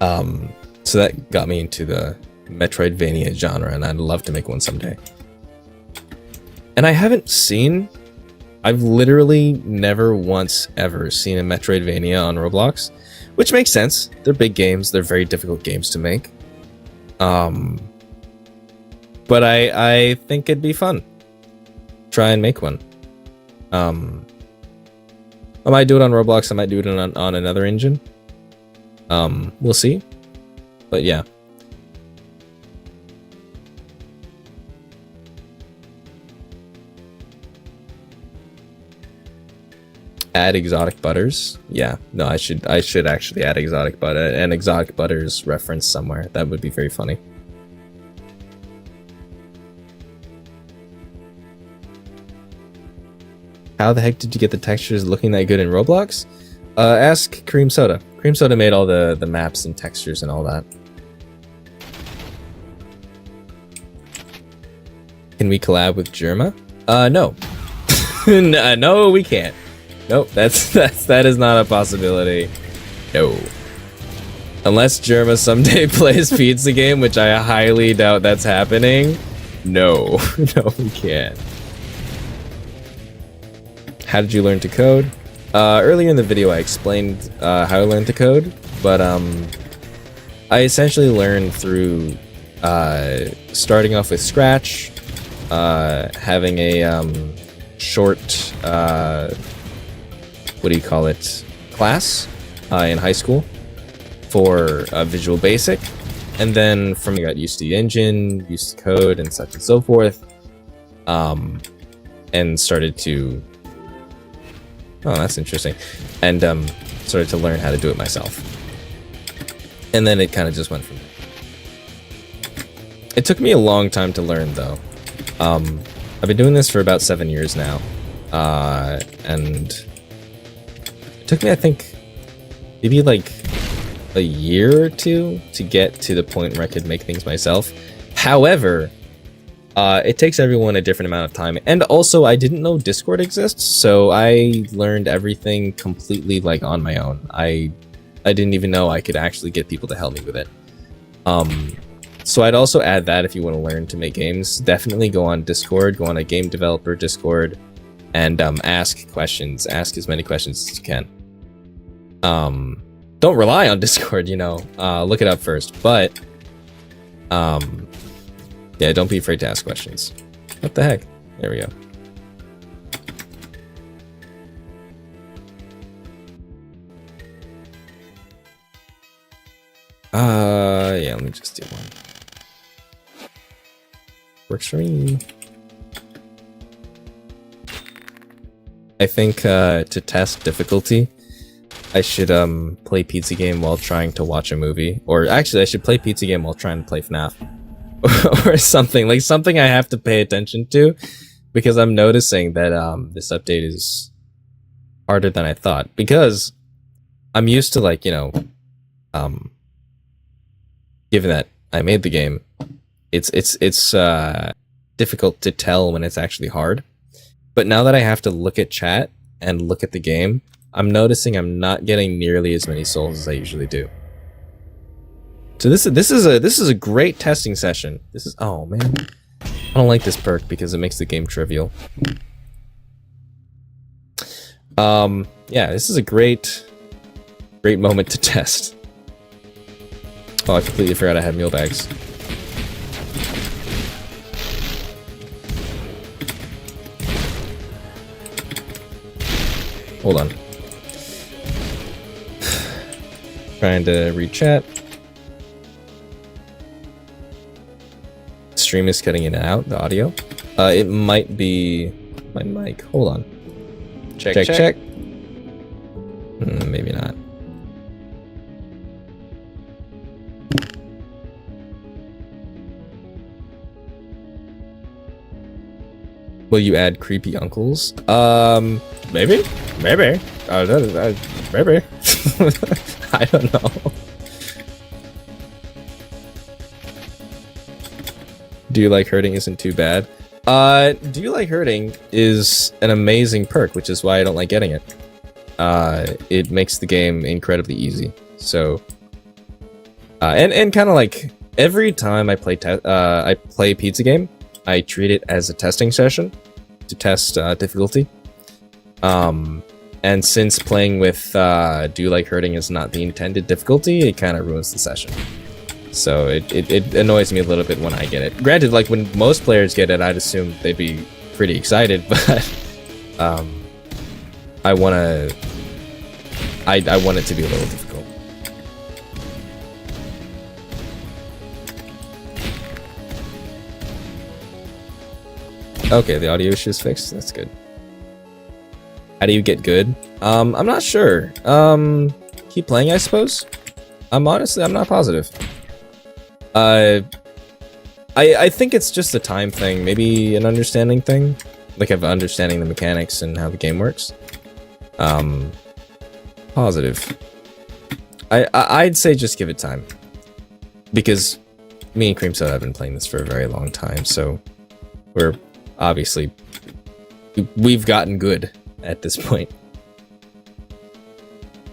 So that got me into the Metroidvania genre, and I'd love to make one someday. And I've literally never once ever seen a Metroidvania on Roblox, which makes sense. They're big games, they're very difficult games to make. But I think it'd be fun. Try and make one. I might do it on Roblox, I might do it on another engine. We'll see. But yeah. Add exotic butters. Yeah, no, I should actually add exotic butter and exotic butters reference somewhere. That would be very funny. How the heck did you get the textures looking that good in Roblox? Ask Cream Soda. Cream Soda made all the maps and textures and all that. Can we collab with Germa? No. No, we can't. Nope, that is not a possibility. No. Unless Germa someday plays Pizza Game, which I highly doubt that's happening. No. No, we can't. How did you learn to code? Earlier in the video I explained how I learned to code, but I essentially learned through starting off with Scratch, having a short what do you call it, class in high school for Visual Basic, and then from I got used to the engine, used to code and such and so forth, and started to that's interesting, and started to learn how to do it myself, and then it kind of just went from there. It took me a long time to learn though. I've been doing this for about 7 years now, and it took me, I think, maybe like a year or two to get to the point where I could make things myself. However, it takes everyone a different amount of time, and also I didn't know Discord exists, so I learned everything completely like on my own. I didn't even know I could actually get people to help me with it. So I'd also add that if you want to learn to make games, definitely go on Discord, go on a game developer Discord, and ask questions. Ask as many questions as you can. Don't rely on Discord, you know. Look it up first, but yeah, don't be afraid to ask questions. What the heck? There we go. Yeah, let me just do one. Works for me. I think to test difficulty, I should play Pizza Game while trying to watch a movie. Or actually, I should play Pizza Game while trying to play FNAF. Or something. Like something I have to pay attention to. Because I'm noticing that this update is harder than I thought. Because I'm used to, like, you know, given that I made the game, it's difficult to tell when it's actually hard. But now that I have to look at chat and look at the game, I'm noticing I'm not getting nearly as many souls as I usually do. So this is a great testing session. This is, oh man, I don't like this perk because it makes the game trivial. Yeah, this is a great moment to test. Oh, I completely forgot I had meal bags. Hold on. Trying to read chat. Stream is cutting in and out, the audio. It might be my mic. Hold on. Check. Maybe not. Will you add creepy uncles? Maybe. Maybe. Maybe. I don't know. Do You Like Hurting isn't too bad. Do You Like Hurting is an amazing perk, which is why I don't like getting it. It makes the game incredibly easy. So, and kind of like every time I play Pizza Game, I treat it as a testing session to test difficulty. And since playing with Do You Like Hurting is not the intended difficulty, it kind of ruins the session. So it annoys me a little bit when I get it. Granted, like when most players get it, I'd assume they'd be pretty excited, but I want it to be a little difficult. Okay, the audio issue is fixed. That's good. How do you get good? I'm not sure. Keep playing, I suppose. I'm not positive. I think it's just a time thing, maybe an understanding thing, like of understanding the mechanics and how the game works. Positive. I'd say just give it time, because me and Cream Soda have been playing this for a very long time, so we've gotten good at this point.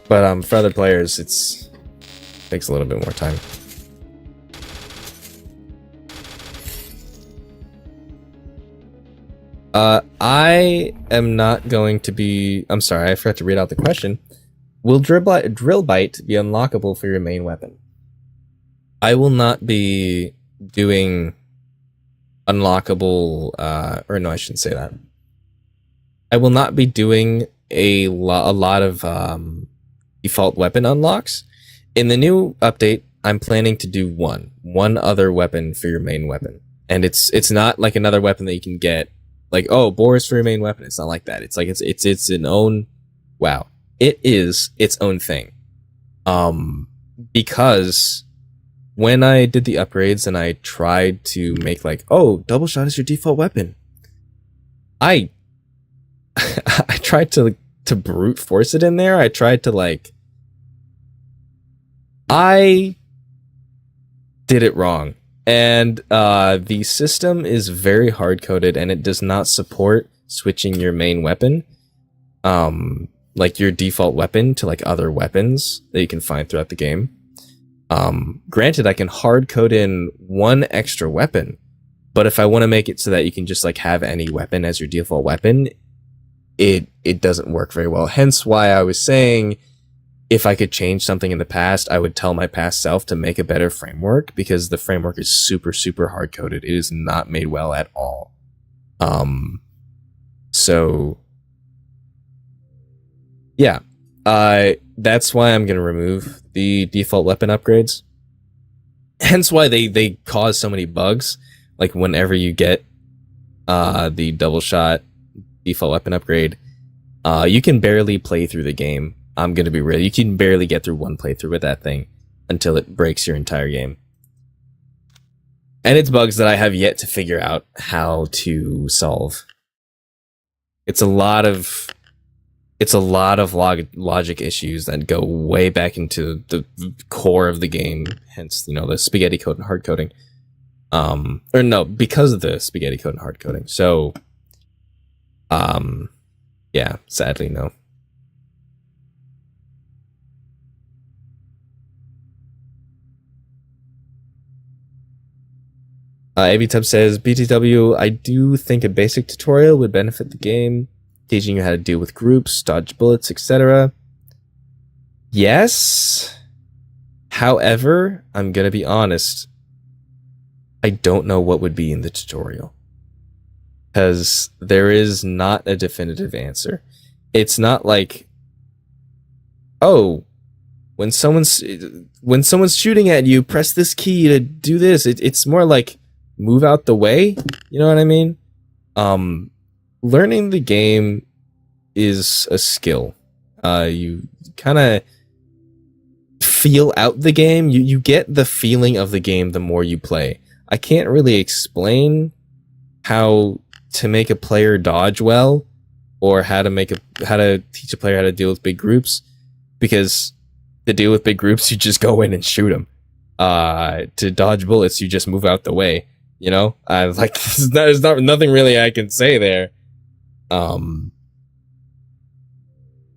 But for other players, it takes a little bit more time. I am not going to be... I'm sorry, I forgot to read out the question. Will Drill Bite be unlockable for your main weapon? I will not be doing unlockable... or no, I shouldn't say that. I will not be doing a lot of default weapon unlocks. In the new update, I'm planning to do one other weapon for your main weapon. And it's not like another weapon that you can get like, oh, Boris for your main weapon. It's not like that. It's like it's an own... Wow. It is its own thing. Because when I did the upgrades and I tried to make like, oh, double shot is your default weapon, I tried to brute force it in there. I tried to like... I did it wrong. And the system is very hard-coded, and it does not support switching your main weapon, like your default weapon, to like other weapons that you can find throughout the game. Granted, I can hard-code in one extra weapon, but if I want to make it so that you can just like have any weapon as your default weapon, it doesn't work very well. Hence why I was saying, if I could change something in the past, I would tell my past self to make a better framework, because the framework is super, super hard-coded. It is not made well at all. So yeah, that's why I'm going to remove the default weapon upgrades. Hence why they cause so many bugs. Like whenever you get the double shot default weapon upgrade, you can barely play through the game. I'm going to be real. You can barely get through one playthrough with that thing until it breaks your entire game. And it's bugs that I have yet to figure out how to solve. It's a lot of logic issues that go way back into the core of the game. Hence, you know, the spaghetti code and hard coding. Or no, because of the spaghetti code and hard coding. So, yeah, sadly, no. AVTub says, BTW, I do think a basic tutorial would benefit the game, teaching you how to deal with groups, dodge bullets, etc. Yes. However, I'm gonna be honest, I don't know what would be in the tutorial, because there is not a definitive answer. It's not like, oh, when someone's shooting at you, press this key to do this. It's more like, move out the way. You know what I mean? Learning the game is a skill. You kind of feel out the game. You get the feeling of the game the more you play. I can't really explain how to make a player dodge well, or how to teach a player how to deal with big groups, because to deal with big groups, you just go in and shoot them. To dodge bullets, you just move out the way. You know, like there's nothing really I can say there. And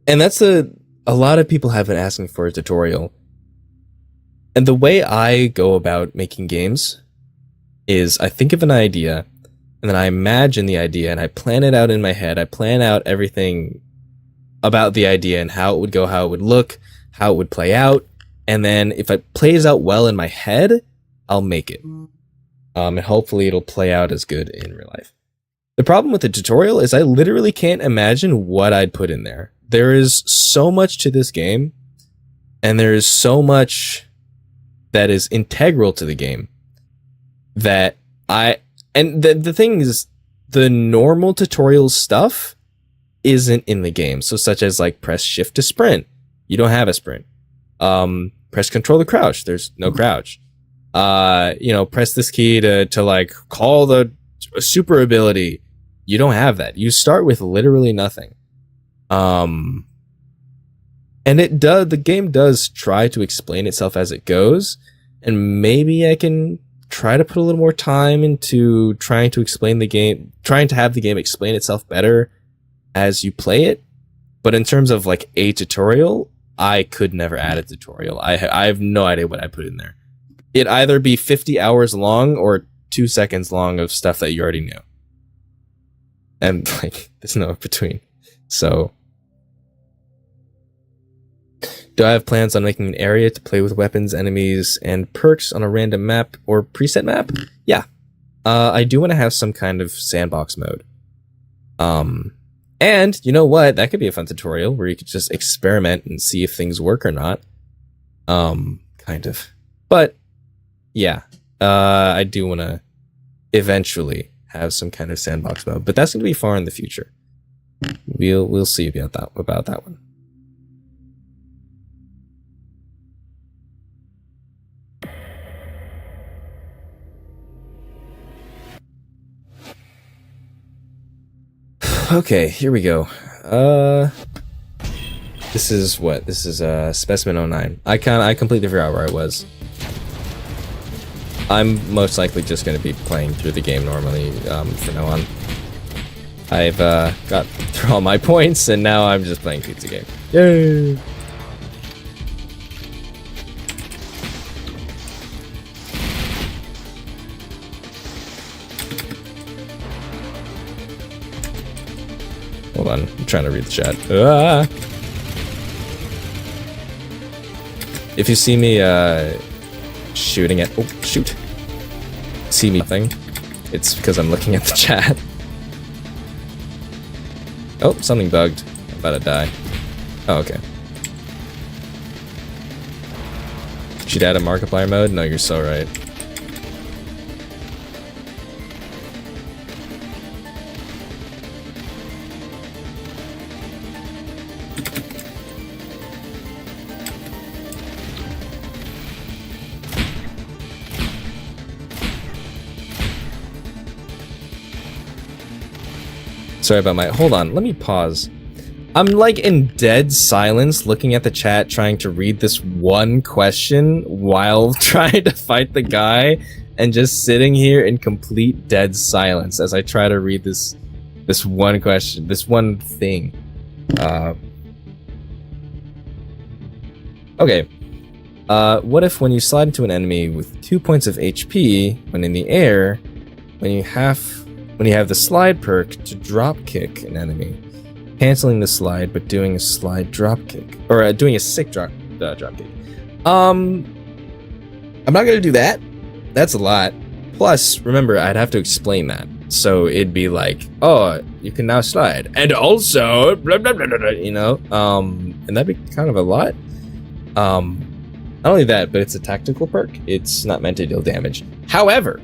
that's a lot of people have been asking for a tutorial. And the way I go about making games is I think of an idea, and then I imagine the idea, and I plan it out in my head. I plan out everything about the idea and how it would go, how it would look, how it would play out. And then if it plays out well in my head, I'll make it. And hopefully it'll play out as good in real life. The problem with the tutorial is I literally can't imagine what I'd put in there. There is so much to this game, and there is so much that is integral to the game that the thing is, the normal tutorial stuff isn't in the game. So such as like press shift to sprint. You don't have a sprint. Press control to crouch. There's no crouch. Press this key to like call the super ability. You don't have that. You start with literally nothing. And the game does try to explain itself as it goes, and maybe I can try to put a little more time into trying to explain the game, trying to have the game explain itself better as you play it. But in terms of like a tutorial, I could never add a tutorial. I have no idea what I put in there. It'd either be 50 hours long or 2 seconds long of stuff that you already knew. And like, there's no in between. So, do I have plans on making an area to play with weapons, enemies, and perks on a random map or preset map? Yeah. I do want to have some kind of sandbox mode. And you know what? That could be a fun tutorial where you could just experiment and see if things work or not. Kind of. But yeah, I do want to eventually have some kind of sandbox mode, but that's going to be far in the future. We'll see about that one. Okay, here we go. This is what? This is Specimen 09. I completely forgot where I was. I'm most likely just going to be playing through the game normally from now on. I've got through all my points, and now I'm just playing pizza game. Yay! Hold on, I'm trying to read the chat. Ah! If you see me shooting at... Oh, shoot. See me nothing. It's because I'm looking at the chat. Oh, something bugged. I'm about to die. Oh, okay. Should add a Markiplier mode? No, you're so right. Sorry about my... Hold on, let me pause. I'm like in dead silence looking at the chat trying to read this one question while trying to fight the guy, and just sitting here in complete dead silence as I try to read this one question, this one thing. Okay. What if when you slide into an enemy with 2 points of HP when in the air, when you have the slide perk to drop kick an enemy, canceling the slide but doing a slide drop kick, or doing a sick drop kick. I'm not gonna do that. That's a lot. Plus, remember, I'd have to explain that, so it'd be like, oh, you can now slide, and also blah, blah, blah, blah, blah, you know, and that'd be kind of a lot. Not only that, but it's a tactical perk. It's not meant to deal damage. However,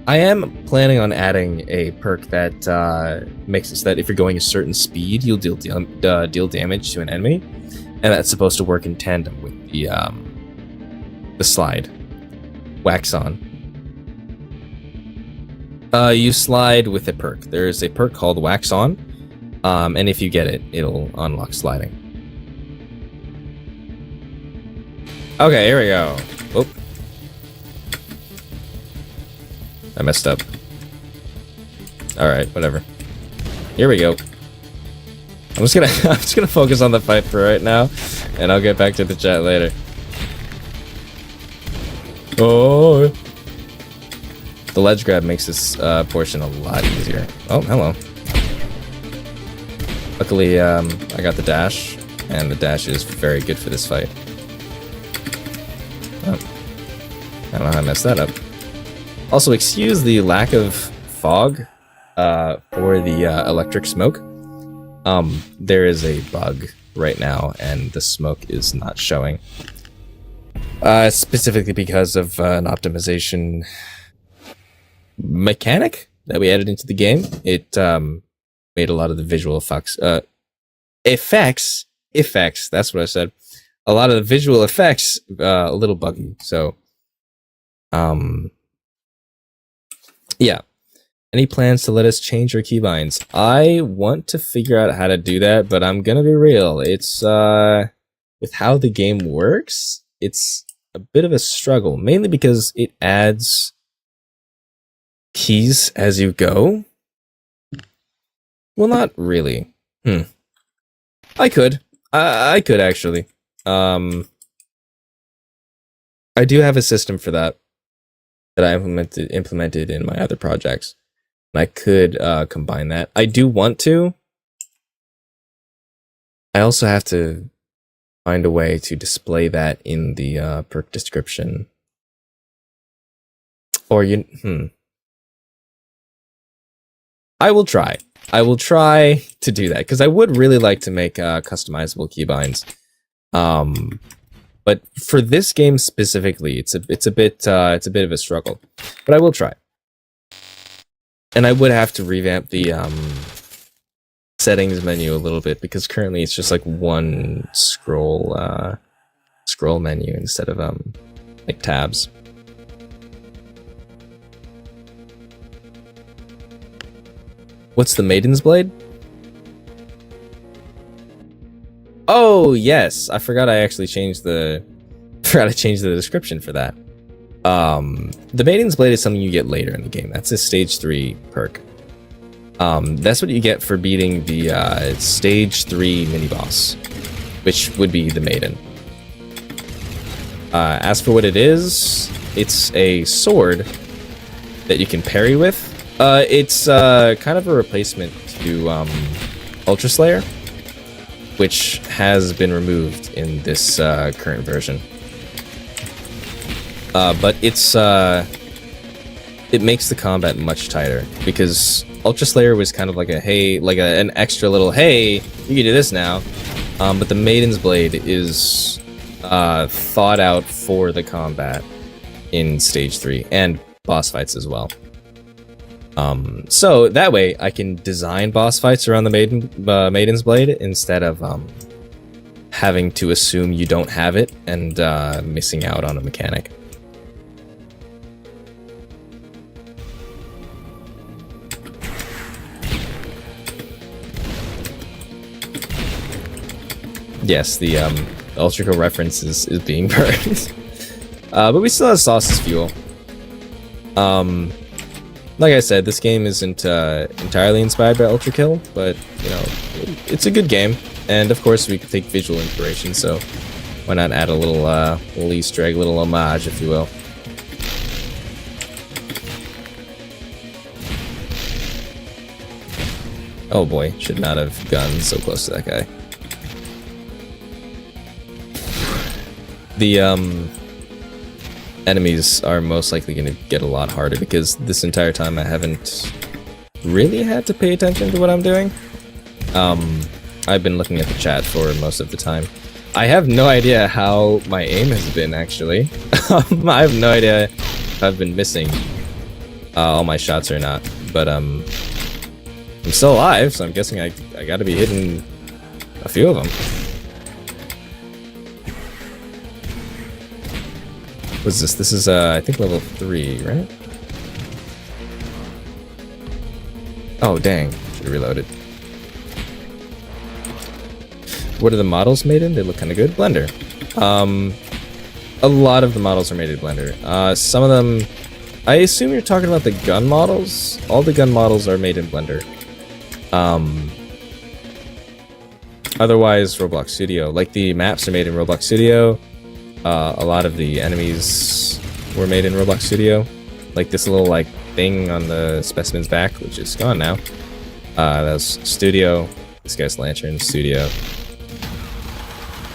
I am planning on adding a perk that makes it so that if you're going a certain speed, you'll deal damage to an enemy, and that's supposed to work in tandem with the slide. Wax on. You slide with a perk. There's a perk called Wax On, and if you get it, it'll unlock sliding. Okay, here we go. Whoop. I messed up. Alright, whatever. Here we go. I'm just gonna focus on the fight for right now, and I'll get back to the chat later. Oh, the ledge grab makes this portion a lot easier. Oh, hello. Luckily, I got the dash, and the dash is very good for this fight. Oh. I don't know how I messed that up. Also, excuse the lack of fog for the electric smoke. There is a bug right now, and the smoke is not showing. Specifically because of an optimization mechanic that we added into the game. It made a lot of the visual effects, that's what I said. A lot of the visual effects a little buggy. So, yeah. Any plans to let us change our keybinds? I want to figure out how to do that, but I'm gonna be real. It's with how the game works, it's a bit of a struggle, mainly because it adds keys as you go. Well, not really. I could actually. I do have a system for that I implemented in my other projects. And I could combine that. I do want to. I also have to find a way to display that in the perk description. Or I will try. I will try to do that because I would really like to make customizable keybinds. But for this game specifically, it's a bit of a struggle. But I will try. And I would have to revamp the settings menu a little bit because currently it's just like one scroll menu instead of like tabs. What's the Maiden's Blade? Oh yes, I forgot I actually changed the description for that. The Maiden's Blade is something you get later in the game. That's a stage 3 perk. That's what you get for beating the stage 3 mini boss, which would be the Maiden. As for what it is, it's a sword that you can parry with. It's kind of a replacement to Ultra Slayer, which has been removed in this current version. But it makes the combat much tighter because Ultra Slayer was kind of like an extra little hey, you can do this now. But the Maiden's Blade is thought out for the combat in stage 3 and boss fights as well. So that way I can design boss fights around the Maiden's Blade instead of having to assume you don't have it and missing out on a mechanic. Yes, the Ultrico reference is being burned. But we still have Sauce's Fuel. Like I said, this game isn't entirely inspired by Ultra Kill, but, you know, it's a good game. And, of course, we could take visual inspiration, so why not add a little Easter egg, little homage, if you will. Oh boy, should not have gone so close to that guy. The enemies are most likely going to get a lot harder because this entire time I haven't really had to pay attention to what I'm doing. I've been looking at the chat for most of the time. I have no idea how my aim has been, actually. I have no idea if I've been missing all my shots or not, but I'm still alive, so I'm guessing I gotta be hitting a few of them. What's this? This is, I think level 3, right? Oh, dang. Should have reloaded. What are the models made in? They look kind of good. Blender. A lot of the models are made in Blender. Some of them... I assume you're talking about the gun models? All the gun models are made in Blender. Otherwise, Roblox Studio. Like, the maps are made in Roblox Studio. A lot of the enemies were made in Roblox Studio. Like this little, like, thing on the specimen's back, which is gone now. That was Studio. This guy's Lantern, Studio.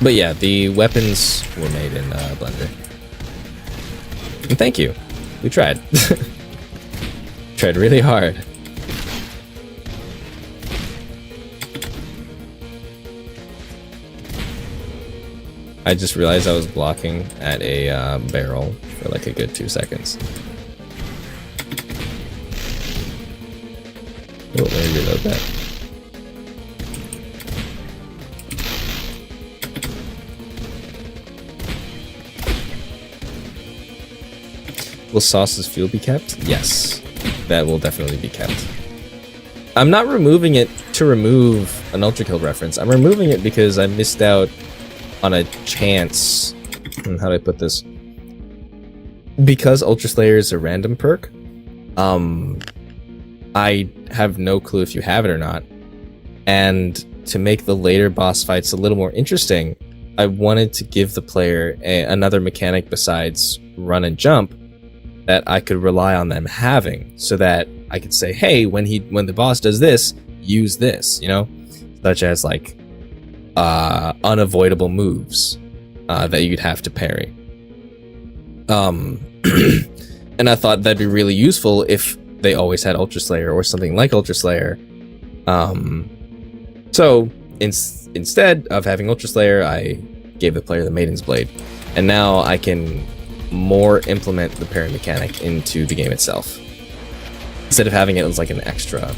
But yeah, the weapons were made in Blender. And thank you. We tried. Tried really hard. I just realized I was blocking at a barrel for like a good 2 seconds. Oh, let me reload that. Will Sauce's fuel be kept? Yes, that will definitely be kept. I'm not removing it to remove an Ultra Kill reference. I'm removing it because I missed out on a chance. How do I put this? Because Ultra Slayer is a random perk, I have no clue if you have it or not. And to make the later boss fights a little more interesting, I wanted to give the player another mechanic besides run and jump that I could rely on them having, so that I could say, hey, when the boss does this, use this, you know? Such as like unavoidable moves that you'd have to parry. And I thought that'd be really useful if they always had Ultra Slayer or something like Ultra Slayer. So instead of having Ultra Slayer, I gave the player the Maiden's Blade, and now I can more implement the parry mechanic into the game itself instead of having it as like an extra.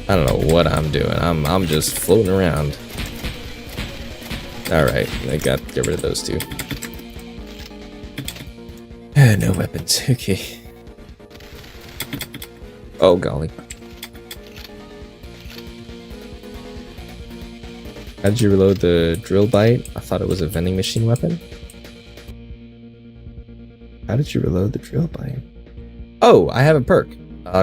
I don't know what I'm doing. I'm just floating around. All right, I get rid of those two. No weapons. Okay. Oh golly. How did you reload the drill bite? I thought it was a vending machine weapon. How did you reload the drill bite? Oh, I have a perk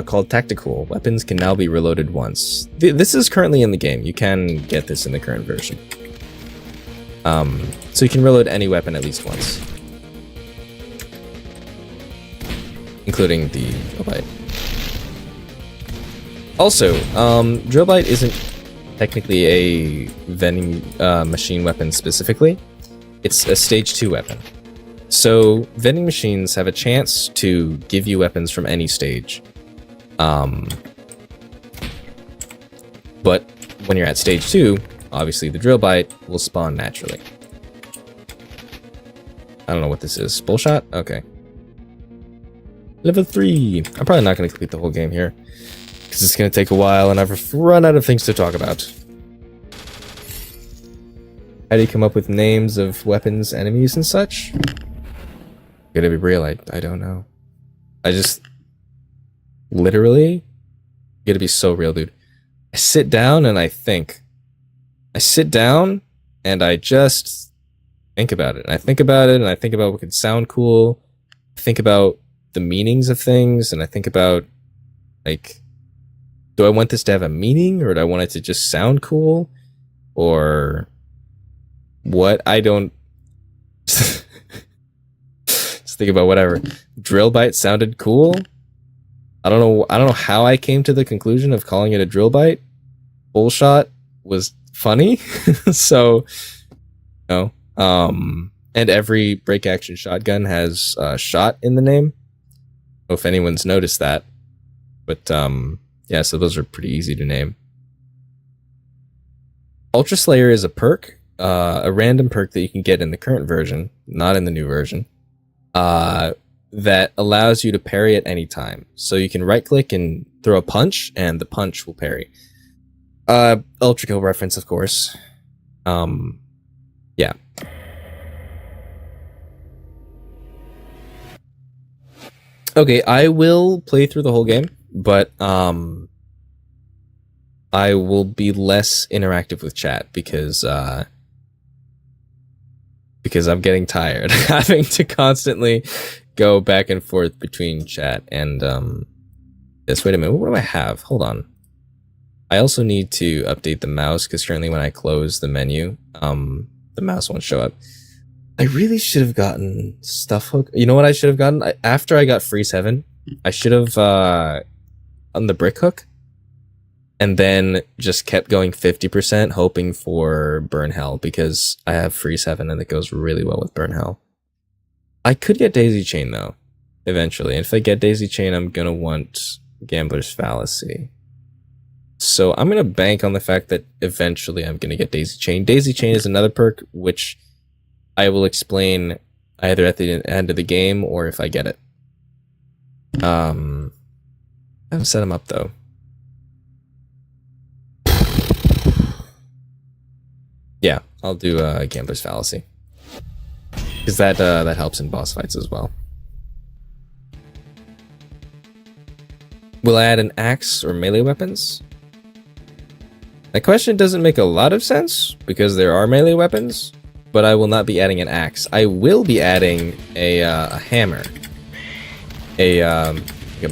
called Tactical. Weapons can now be reloaded once. This is currently in the game. You can get this in the current version. So you can reload any weapon at least once, including the drill bite. Also, drill bite isn't technically a vending machine weapon specifically. It's a stage 2 weapon. So vending machines have a chance to give you weapons from any stage. But when you're at stage 2, obviously the drill bite will spawn naturally. I don't know what this is. Bullshot? Okay. Level 3. I'm probably not going to complete the whole game here, because it's going to take a while and I've run out of things to talk about. How do you come up with names of weapons, enemies, and such? Gotta be real, I don't know. I just... literally... gotta be so real, dude. I sit down and I think. I sit down and I just think about it. And I think about it and I think about what could sound cool. I think about the meanings of things, and I think about, like, do I want this to have a meaning, or do I want it to just sound cool? Or what? I don't... just think about whatever. Drill bite sounded cool. I don't know how I came to the conclusion of calling it a drill bite. Bullshot was funny. So, you know, and every break action shotgun has shot in the name. I don't know if anyone's noticed that, but yeah, so those are pretty easy to name. Ultra Slayer is a perk, a random perk that you can get in the current version, not in the new version, that allows you to parry at any time. So you can right click and throw a punch, and the punch will parry. Ultra Kill reference, of course. Yeah. Okay, I will play through the whole game, but I will be less interactive with chat because I'm getting tired having to constantly go back and forth between chat and yes. Wait a minute, what do I have? Hold on. I also need to update the mouse because currently when I close the menu, the mouse won't show up. I really should have gotten stuff hook. You know what I should have gotten? After I got Freeze Heaven, I should have on the brick hook, and then just kept going 50%, hoping for Burn Hell because I have Freeze Heaven and it goes really well with Burn Hell. I could get Daisy Chain though, eventually. And if I get Daisy Chain, I'm gonna want Gambler's Fallacy. So I'm gonna bank on the fact that eventually I'm gonna get Daisy Chain. Daisy Chain is another perk which I will explain either at the end of the game or if I get it. I haven't set him up though. Yeah, I'll do Gambler's Fallacy. Because that helps in boss fights as well. Will I add an axe or melee weapons? That question doesn't make a lot of sense because there are melee weapons, but I will not be adding an axe. I will be adding a hammer, a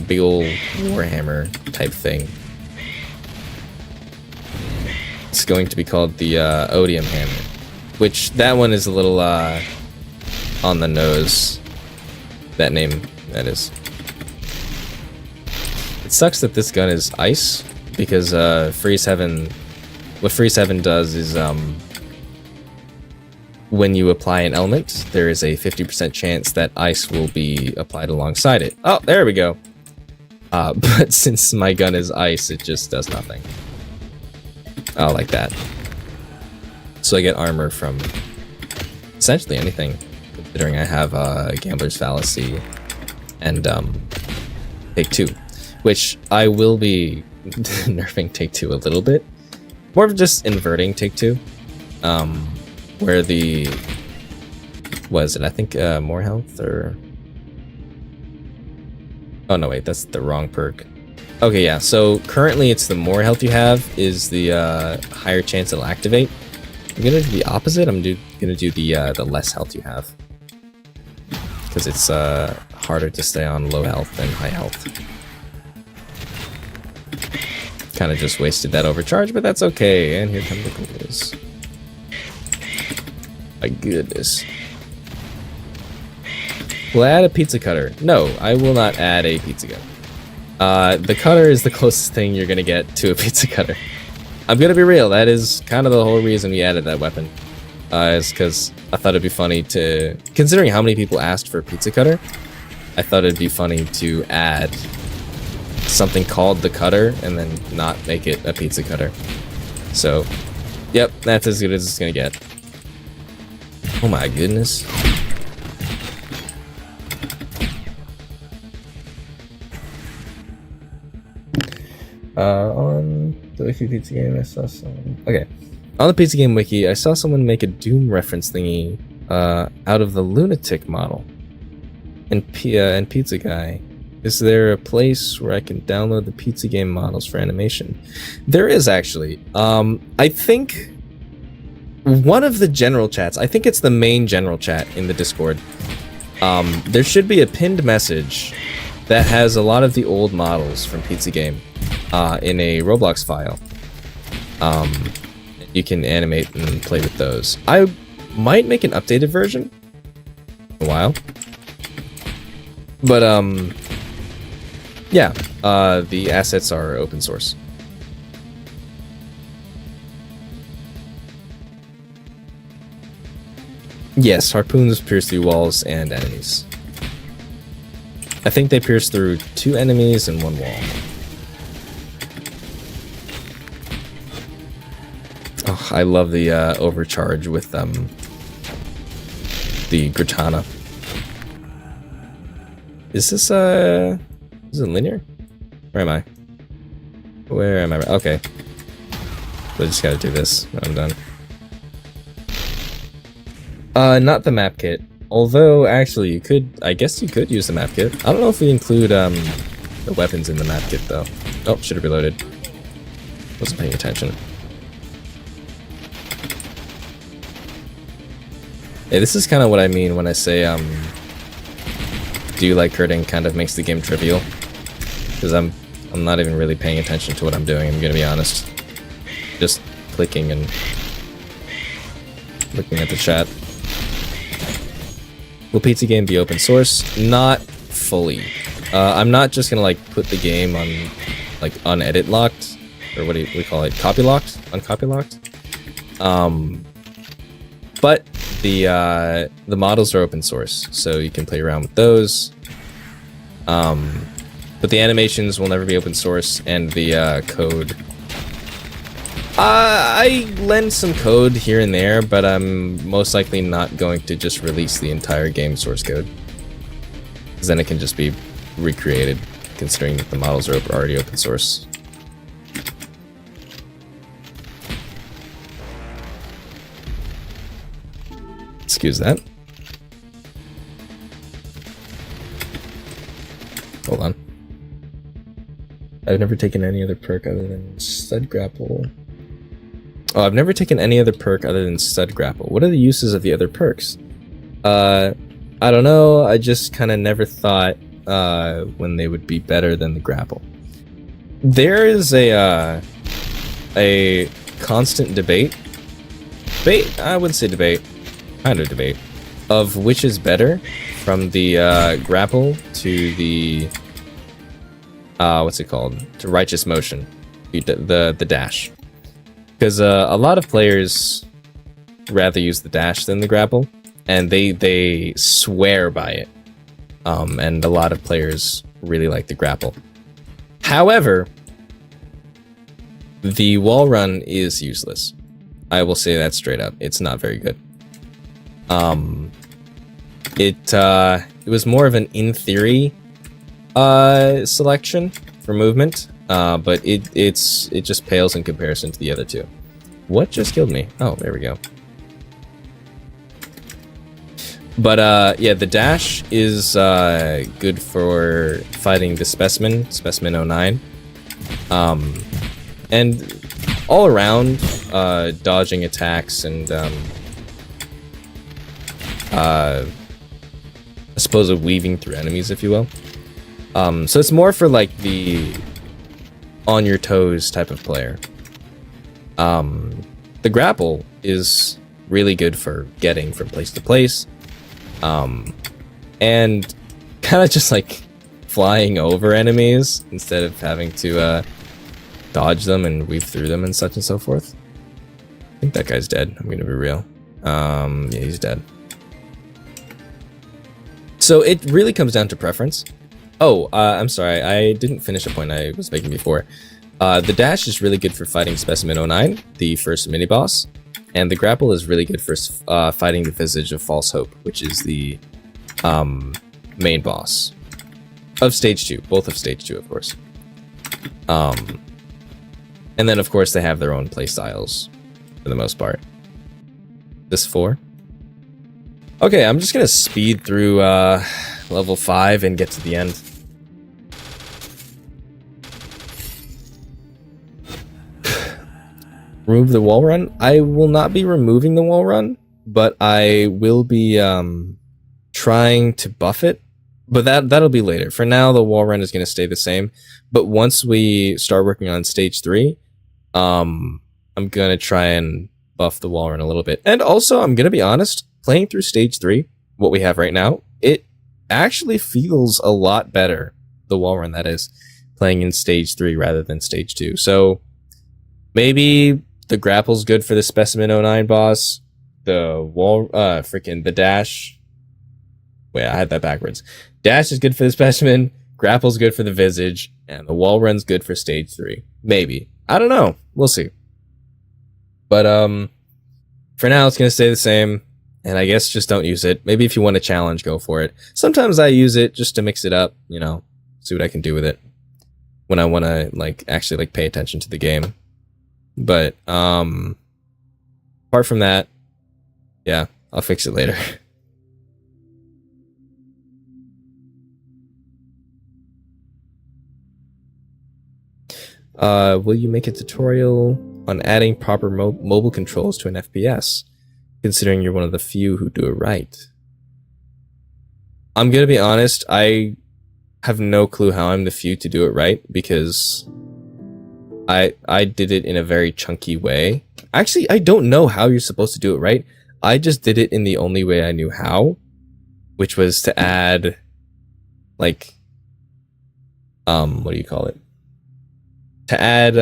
big old warhammer type thing. It's going to be called the Odium Hammer, which that one is a little on the nose. That name, that is. It sucks that this gun is ice because Freeze Heaven. What Freeze Heaven does is when you apply an element, there is a 50% chance that ice will be applied alongside it. Oh, there we go. But since my gun is ice, it just does nothing. Oh, like that. So I get armor from essentially anything, considering I have Gambler's Fallacy and Take 2, which I will be nerfing Take 2 a little bit. More of just inverting Take 2. Where the... Was it? I think more health or... Oh no, wait, that's the wrong perk. Okay, yeah, so currently it's the more health you have is the higher chance it'll activate. I'm gonna do the opposite. I'm gonna do the less health you have. Because it's harder to stay on low health than high health. Kind of just wasted that overcharge, but that's okay. And here come the ghouls. My goodness. Will I add a pizza cutter? No, I will not add a pizza cutter. The cutter is the closest thing you're gonna get to a pizza cutter. I'm gonna be real, that is kind of the whole reason we added that weapon. Is because I thought it'd be funny to... Considering how many people asked for a pizza cutter, I thought it'd be funny to add something called the cutter and then not make it a pizza cutter. So, yep, that's as good as it's gonna get. Oh my goodness. On the Wiki Pizza Game, I saw someone... Okay. On the Pizza Game Wiki, I saw someone make a Doom reference thingy out of the Lunatic model. And Pizza Guy. Is there a place where I can download the Pizza Game models for animation? There is, actually. I think... One of the general chats, I think it's the main general chat in the Discord, there should be a pinned message that has a lot of the old models from Pizza Game in a Roblox file. You can animate and play with those. I might make an updated version in a while. But, yeah, the assets are open source. Yes, harpoons pierce through walls and enemies. I think they pierce through 2 enemies and 1 wall. Oh, I love the overcharge with the Gratana. Is this is it linear? Where am I? Where am I? Okay. So I just gotta do this when I'm done. Not the map kit. Although, actually, you could... I guess you could use the map kit. I don't know if we include, the weapons in the map kit, though. Oh, should have reloaded. Wasn't paying attention. Hey, this is kind of what I mean when I say, do you like hurting kind of makes the game trivial. Because I'm not even really paying attention to what I'm doing, I'm gonna be honest. Just clicking and looking at the chat. Will Pizza Game be open source? Not fully. I'm not just gonna like put the game on like unedit locked, or what do we call it? Copy locked? Uncopy locked? But the models are open source, so you can play around with those. But the animations will never be open source, and the code. I lend some code here and there, but I'm most likely not going to just release the entire game source code, because then it can just be recreated, considering that the models are already open source. Excuse that. Hold on. I've never taken any other perk other than Stud Grapple. Oh, I've never taken any other perk other than Stud Grapple. What are the uses of the other perks? I don't know. I just kind of never thought when they would be better than the grapple. There is a constant debate. I wouldn't say debate. Kind of debate of which is better, from the grapple to the what's it called, to righteous motion, the dash, because a lot of players rather use the dash than the grapple, and they swear by it, and a lot of players really like the grapple. However, the wall run is useless. I will say that straight up. It's not very good. It was more of an in theory selection for movement, but it just pales in comparison to the other two. What just killed me? Oh, there we go. But yeah, the dash is good for fighting the specimen 09, and all around dodging attacks and I suppose weaving through enemies, if you will. So it's more for like the on your toes type of player. The grapple is really good for getting from place to place, and kind of just like flying over enemies instead of having to dodge them and weave through them and such and so forth. I think that guy's dead. I'm gonna be real. Yeah, he's dead. So it really comes down to preference. Oh, I'm sorry, I didn't finish a point I was making before. The dash is really good for fighting Specimen 09, the first mini-boss, and the grapple is really good for fighting the Visage of False Hope, which is the main boss of Stage 2, both of Stage 2, of course. And then, of course, they have their own playstyles, for the most part. This 4? Okay, I'm just gonna speed through level 5 and get to the end. Remove the wall run? I will not be removing the wall run, but I will be trying to buff it. But that'll be later. For now, the wall run is gonna stay the same. But once we start working on stage 3, I'm gonna try and buff the wall run a little bit. And also, I'm gonna be honest, playing through stage 3, what we have right now, it actually feels a lot better, the wall run that is, playing in stage 3 rather than stage 2. So maybe the grapple's good for the Specimen 09 boss, the wall, the dash. Wait, I had that backwards. Dash is good for the Specimen, grapple's good for the Visage, and the wall run's good for stage 3. Maybe. I don't know. We'll see. But, for now, it's gonna stay the same. And I guess just don't use it. Maybe if you want a challenge, go for it. Sometimes I use it just to mix it up, you know, see what I can do with it when I want to like actually like pay attention to the game. But apart from that, yeah, I'll fix it later. Will you make a tutorial on adding proper mobile controls to an FPS, considering you're one of the few who do it right? I'm gonna be honest, I have no clue how I'm the few to do it right, because I did it in a very chunky way. Actually, I don't know how you're supposed to do it right. I just did it in the only way I knew how, which was to add, like, what do you call it? To add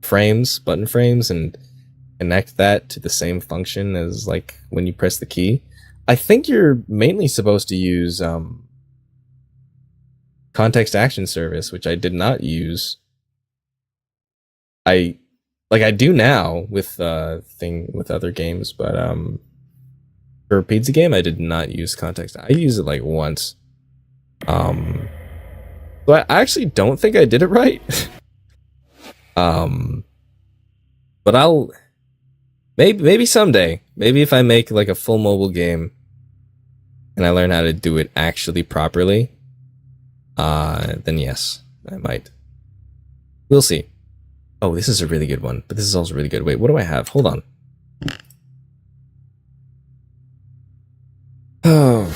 frames, button frames, and connect that to the same function as like when you press the key. I think you're mainly supposed to use context action service, which I did not use. I do now with with other games, but for a pizza game I did not use context. I used it like once. But I actually don't think I did it right. But I'll maybe someday, maybe if I make like a full mobile game and I learn how to do it actually properly, then yes, I might. We'll see. Oh, this is a really good one, but this is also really good. Wait, what do I have? Hold on. Oh.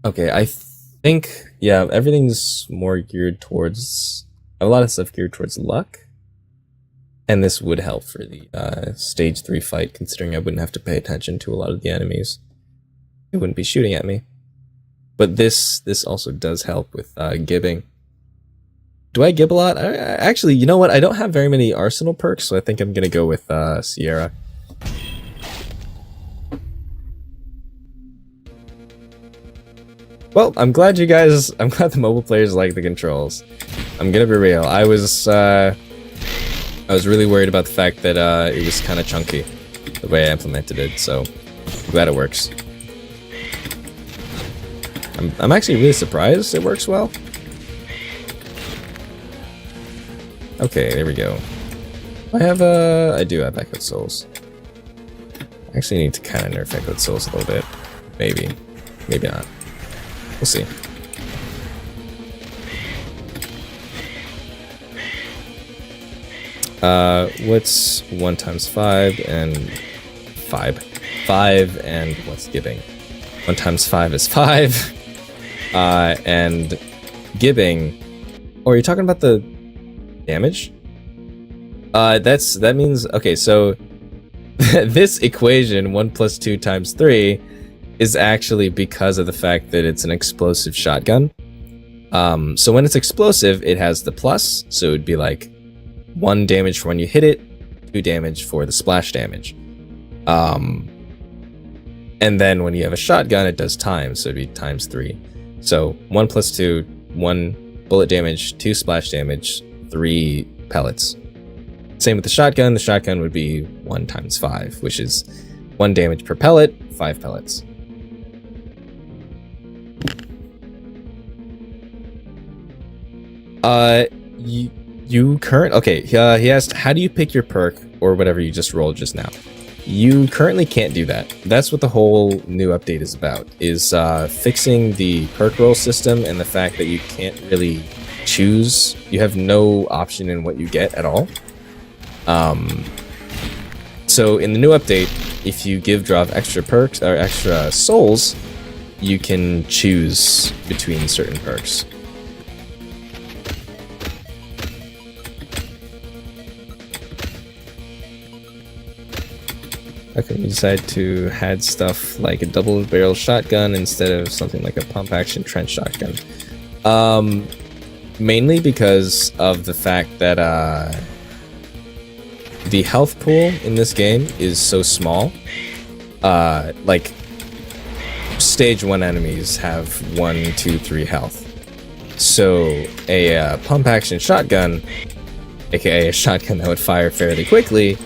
Okay, I think, yeah, everything's more geared towards, a lot of stuff geared towards luck. And this would help for the stage 3 fight, considering I wouldn't have to pay attention to a lot of the enemies. They wouldn't be shooting at me. But this also does help with gibbing. Do I gib a lot? Actually, you know what? I don't have very many arsenal perks, so I think I'm gonna go with Sierra. Well, I'm glad the mobile players like the controls. I'm gonna be real. I was really worried about the fact that it was kind of chunky, the way I implemented it, so I'm glad it works. I'm actually really surprised it works well. Okay, there we go. I do have Echoed Souls. I actually need to kind of nerf Echoed Souls a little bit. Maybe. Maybe not. We'll see. What's 1 times 5 and 5? 5 and what's gibbing? 1 times 5 is 5. And gibbing. Oh, are you talking about the damage? That means, okay, so this equation 1 plus 2 times 3 is actually because of the fact that it's an explosive shotgun. So when it's explosive, it has the plus, so it would be like 1 damage for when you hit it, 2 damage for the splash damage. And then when you have a shotgun, it does times, so it'd be times 3. So 1 plus 2, 1 bullet damage, 2 splash damage, 3 pellets. Same with the shotgun would be 1 times 5, which is 1 damage per pellet, 5 pellets. He asked, how do you pick your perk or whatever you just rolled just now? You currently can't do that. That's what the whole new update is about, is fixing the perk roll system and the fact that you can't really choose. You have no option in what you get at all. So in the new update, if you give Drav extra perks or extra souls, you can choose between certain perks. Okay, you decide to add stuff like a double barrel shotgun instead of something like a pump action trench shotgun. Mainly because of the fact that the health pool in this game is so small. Like stage 1 enemies have 1, 2, 3 health. So a pump action shotgun, aka a shotgun that would fire fairly quickly,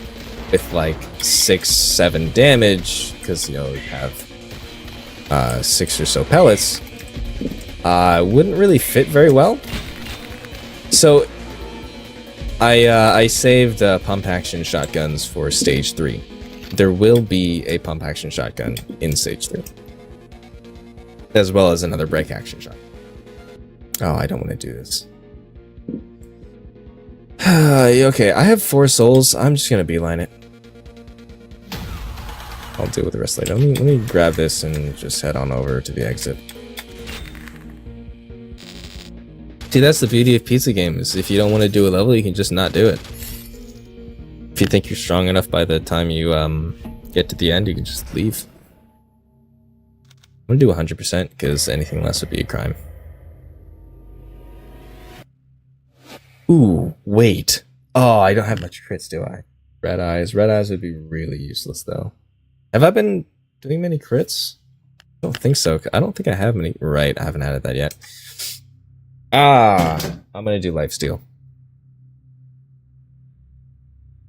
with like 6, 7 damage, because you have 6 or so pellets, wouldn't really fit very well. So I saved pump action shotguns for stage 3. There will be a pump action shotgun in stage 3, as well as another break action shotgun. Oh, I don't want to do this. Okay, I have 4 souls. I'm just gonna beeline it. I'll deal with the rest later. Let me grab this and just head on over to the exit. See, that's the beauty of pizza games. If you don't want to do a level, you can just not do it. If you think you're strong enough by the time you get to the end, you can just leave. I'm gonna do 100% because anything less would be a crime. Ooh, wait. Oh, I don't have much crits, do I? Red eyes. Red eyes would be really useless, though. Have I been doing many crits? I don't think so. I don't think I have many. Right, I haven't added that yet. Ah, I'm gonna do lifesteal.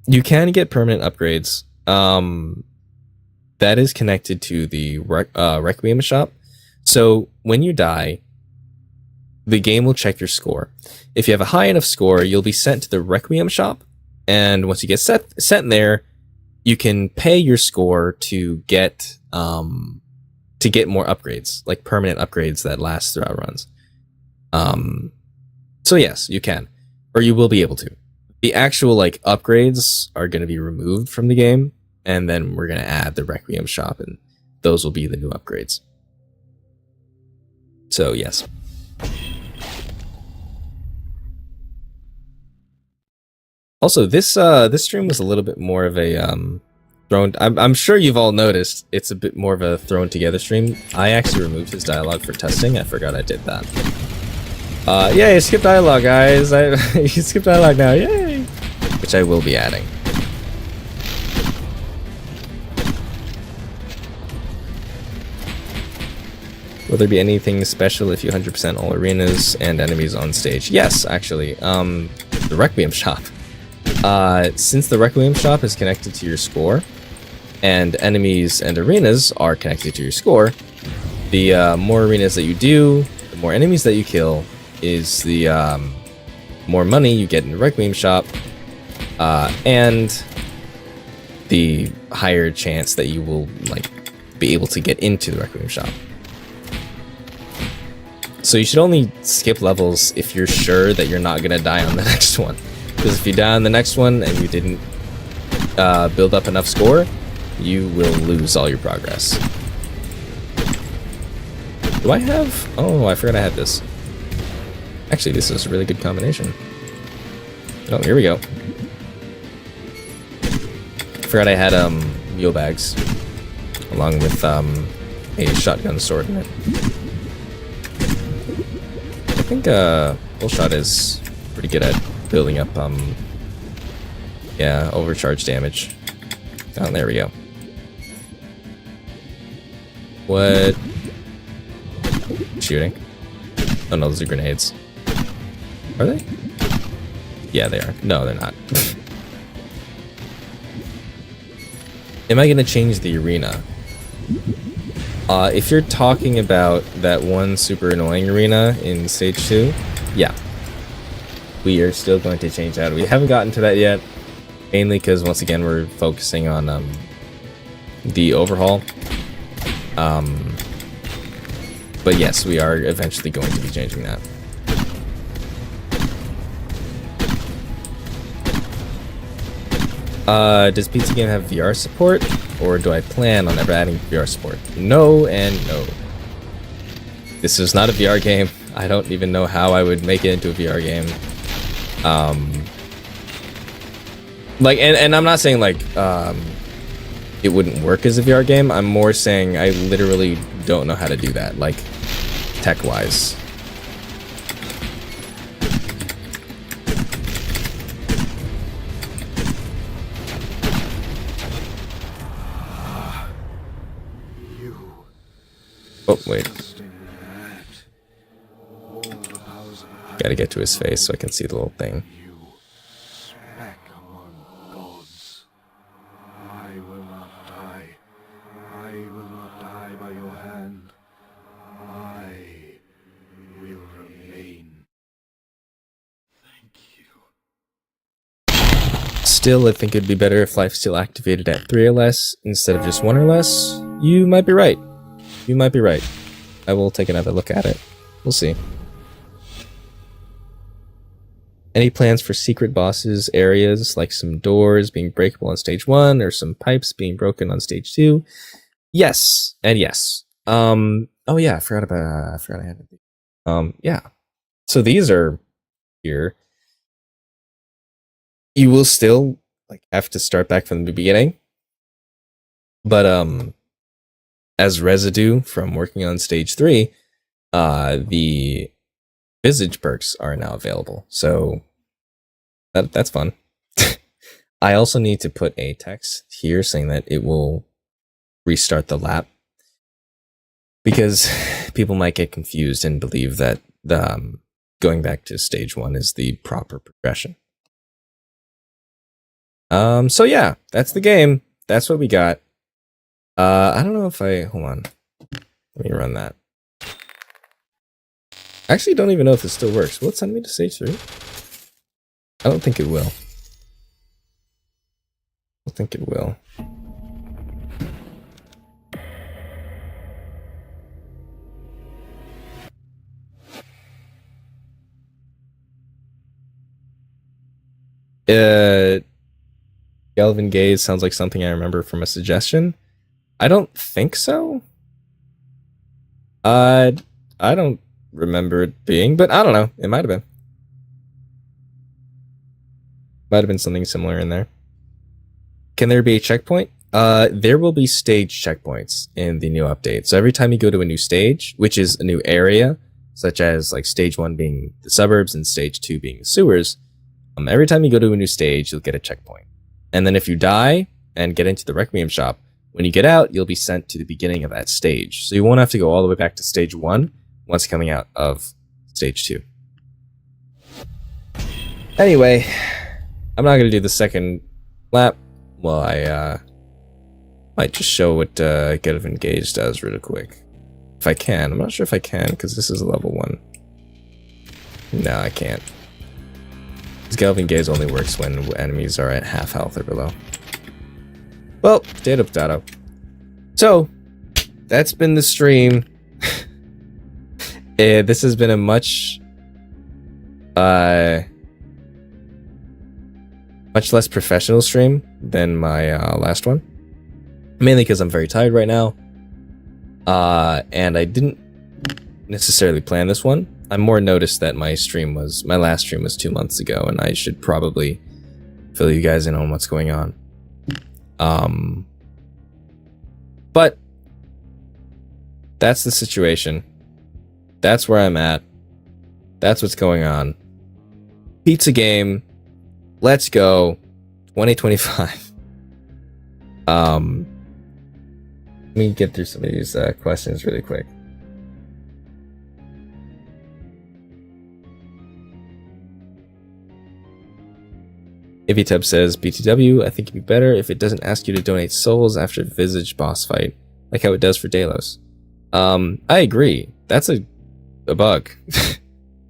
You can get permanent upgrades. That is connected to the Requiem Shop. So when you die, the game will check your score. If you have a high enough score, you'll be sent to the Requiem Shop, and once you get sent there, you can pay your score to get more upgrades, like permanent upgrades that last throughout runs. So yes, you can, or you will be able to. The actual like upgrades are going to be removed from the game, and then we're going to add the Requiem Shop, and those will be the new upgrades. So yes. Also, this stream was a little bit more of a thrown. I'm sure you've all noticed it's a bit more of a thrown together stream. I actually removed his dialogue for testing. I forgot I did that. Yay! Skip dialogue, guys. You skip dialogue now. Yay! Which I will be adding. Will there be anything special if you 100% all arenas and enemies on stage? Yes, actually. The Requiem Shop. Since the Requiem Shop is connected to your score, and enemies and arenas are connected to your score, the more arenas that you do, the more enemies that you kill, is the more money you get in the Requiem Shop, and the higher chance that you will like be able to get into the Requiem Shop. So you should only skip levels if you're sure that you're not gonna die on the next one. Because if you die on the next one and you didn't build up enough score, you will lose all your progress. Do I have... Oh, I forgot I had this. Actually, this is a really good combination. Oh, here we go. Forgot I had mule bags. Along with a shotgun sword in it. I think Bullshot is pretty good at building up overcharge damage. Oh, there we go. What? Shooting? Oh no, those are grenades. Are they? Yeah, they are. No, they're not. Am I gonna change the arena? If you're talking about that one super annoying arena in stage 2, yeah. We are still going to change that. We haven't gotten to that yet, mainly because once again we're focusing on the overhaul. But yes, we are eventually going to be changing that. Does Pizza Game have VR support, or do I plan on ever adding VR support? No and no. This is not a VR game. I don't even know how I would make it into a VR game. Like, and I'm not saying like it wouldn't work as a VR game. I'm more saying I literally don't know how to do that, like tech-wise. Oh, wait. Gotta get to his face so I can see the little thing. Still, I think it'd be better if lifesteal activated at 3 or less instead of just 1 or less. You might be right. You might be right. I will take another look at it. We'll see. Any plans for secret bosses areas, like some doors being breakable on stage 1 or some pipes being broken on stage 2? Yes, and yes. Oh yeah, I forgot I had it. Yeah. So these are here. You will still like have to start back from the beginning. But as residue from working on stage 3, the visage perks are now available. So that's fun. I also need to put a text here saying that it will restart the lap, because people might get confused and believe that the going back to stage 1 is the proper progression. So yeah, that's the game. That's what we got. I don't know if hold on. Let me run that. I actually don't even know if it still works. Will it send me to stage 3? I don't think it will. I think it will. Galvin Gaze sounds like something I remember from a suggestion. I don't think so. I don't remember it being, but I don't know. It might have been. Might have been something similar in there. Can there be a checkpoint? There will be stage checkpoints in the new update. So every time you go to a new stage, which is a new area, such as like stage 1 being the suburbs and stage 2 being the sewers, every time you go to a new stage, you'll get a checkpoint. And then if you die and get into the Requiem Shop, when you get out, you'll be sent to the beginning of that stage. So you won't have to go all the way back to stage 1 once coming out of stage 2. Anyway, I'm not going to do the second lap. Well, I might just show what Get of Engaged does really quick. If I can. I'm not sure if I can, because this is a level 1. No, I can't. Because Get of Engaged only works when enemies are at half health or below. Well, potato. So, that's been the stream. This has been a much less professional stream than my last one. Mainly because I'm very tired right now. And I didn't necessarily plan this one. I more noticed that my last stream was 2 months ago, and I should probably fill you guys in on what's going on. But that's the situation. That's where I'm at. That's what's going on. Pizza game. Let's go. 2025. Let me get through some of these questions really quick. Ivitub says, BTW, I think it'd be better if it doesn't ask you to donate souls after Visage boss fight, like how it does for Delos. I agree. That's a bug.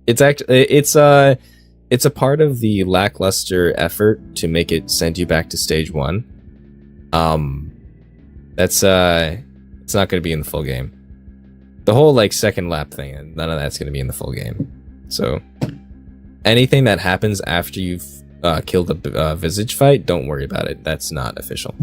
It's a part of the lackluster effort to make it send you back to stage 1. It's not going to be in the full game. The whole like second lap thing, none of that's going to be in the full game. So anything that happens after you've killed a Visage fight, don't worry about it. That's not official.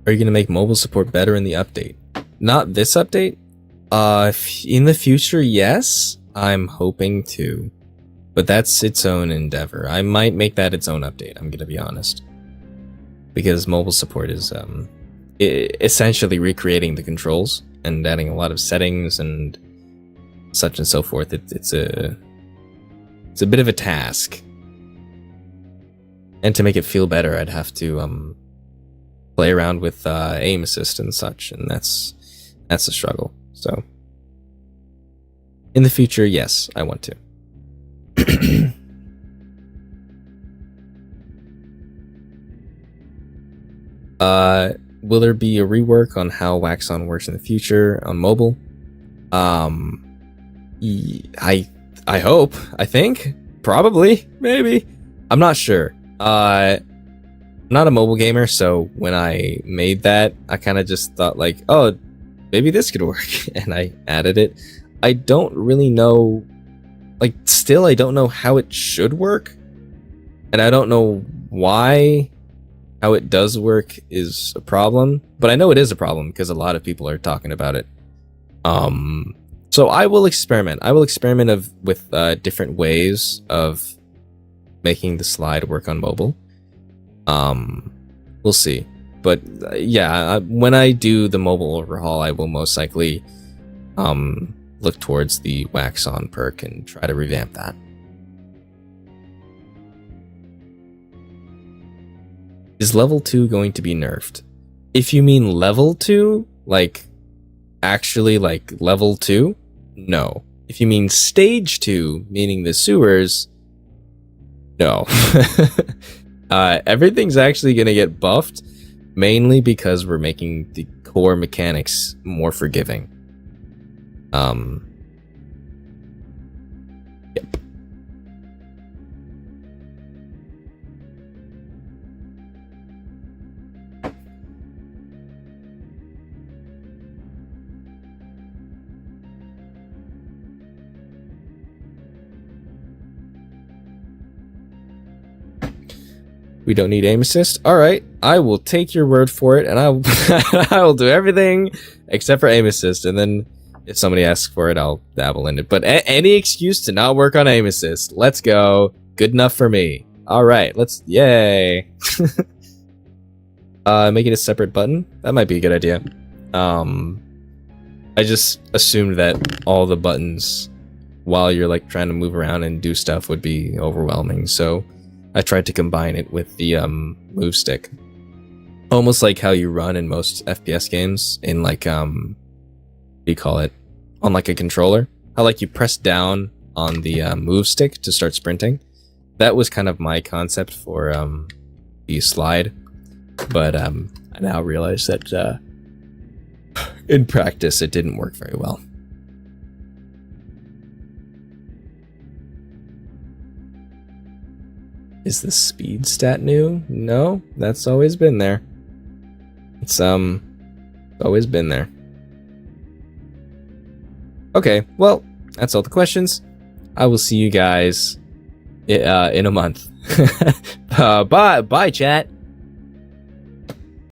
Are you going to make mobile support better in the update? Not this update. In the future, yes. I'm hoping to. But that's its own endeavor. I might make that its own update, I'm going to be honest. Because mobile support is essentially recreating the controls and adding a lot of settings and such and so forth. It's a bit of a task. And to make it feel better, I'd have to play around with aim assist and such, and that's a struggle. So in the future, yes, I want to. Will there be a rework on how Wax On works in the future on mobile? I hope. I think. Probably. Maybe. I'm not sure. I'm not a mobile gamer, so when I made that, I kind of just thought like, oh, maybe this could work, and I added it. I don't really know, like, still I don't know how it should work, and I don't know why how it does work is a problem, but I know it is a problem because a lot of people are talking about it. So I will experiment. With different ways of making the slide work on mobile. We'll see. But yeah, when I do the mobile overhaul, I will most likely look towards the wax on perk and try to revamp that. Is level 2 going to be nerfed? If you mean level 2, like actually like level 2, no. If you mean stage 2, meaning the sewers, no. Everything's actually going to get buffed, mainly because we're making the core mechanics more forgiving. Yep. We don't need aim assist. All right, I will take your word for it, and I will do everything except for aim assist. And then if somebody asks for it, I'll dabble in it. But any excuse to not work on aim assist. Let's go. Good enough for me. All right, let's. Yay. Make it a separate button. That might be a good idea. I just assumed that all the buttons, while you're like trying to move around and do stuff, would be overwhelming. So I tried to combine it with the move stick, almost like how you run in most FPS games in like what do you call it, on like a controller. How like you press down on the move stick to start sprinting. That was kind of my concept for the slide, but I now realize that in practice it didn't work very well. Is the speed stat new? No, that's always been there. It's always been there. Okay, well, that's all the questions. I will see you guys in a month. Bye, chat.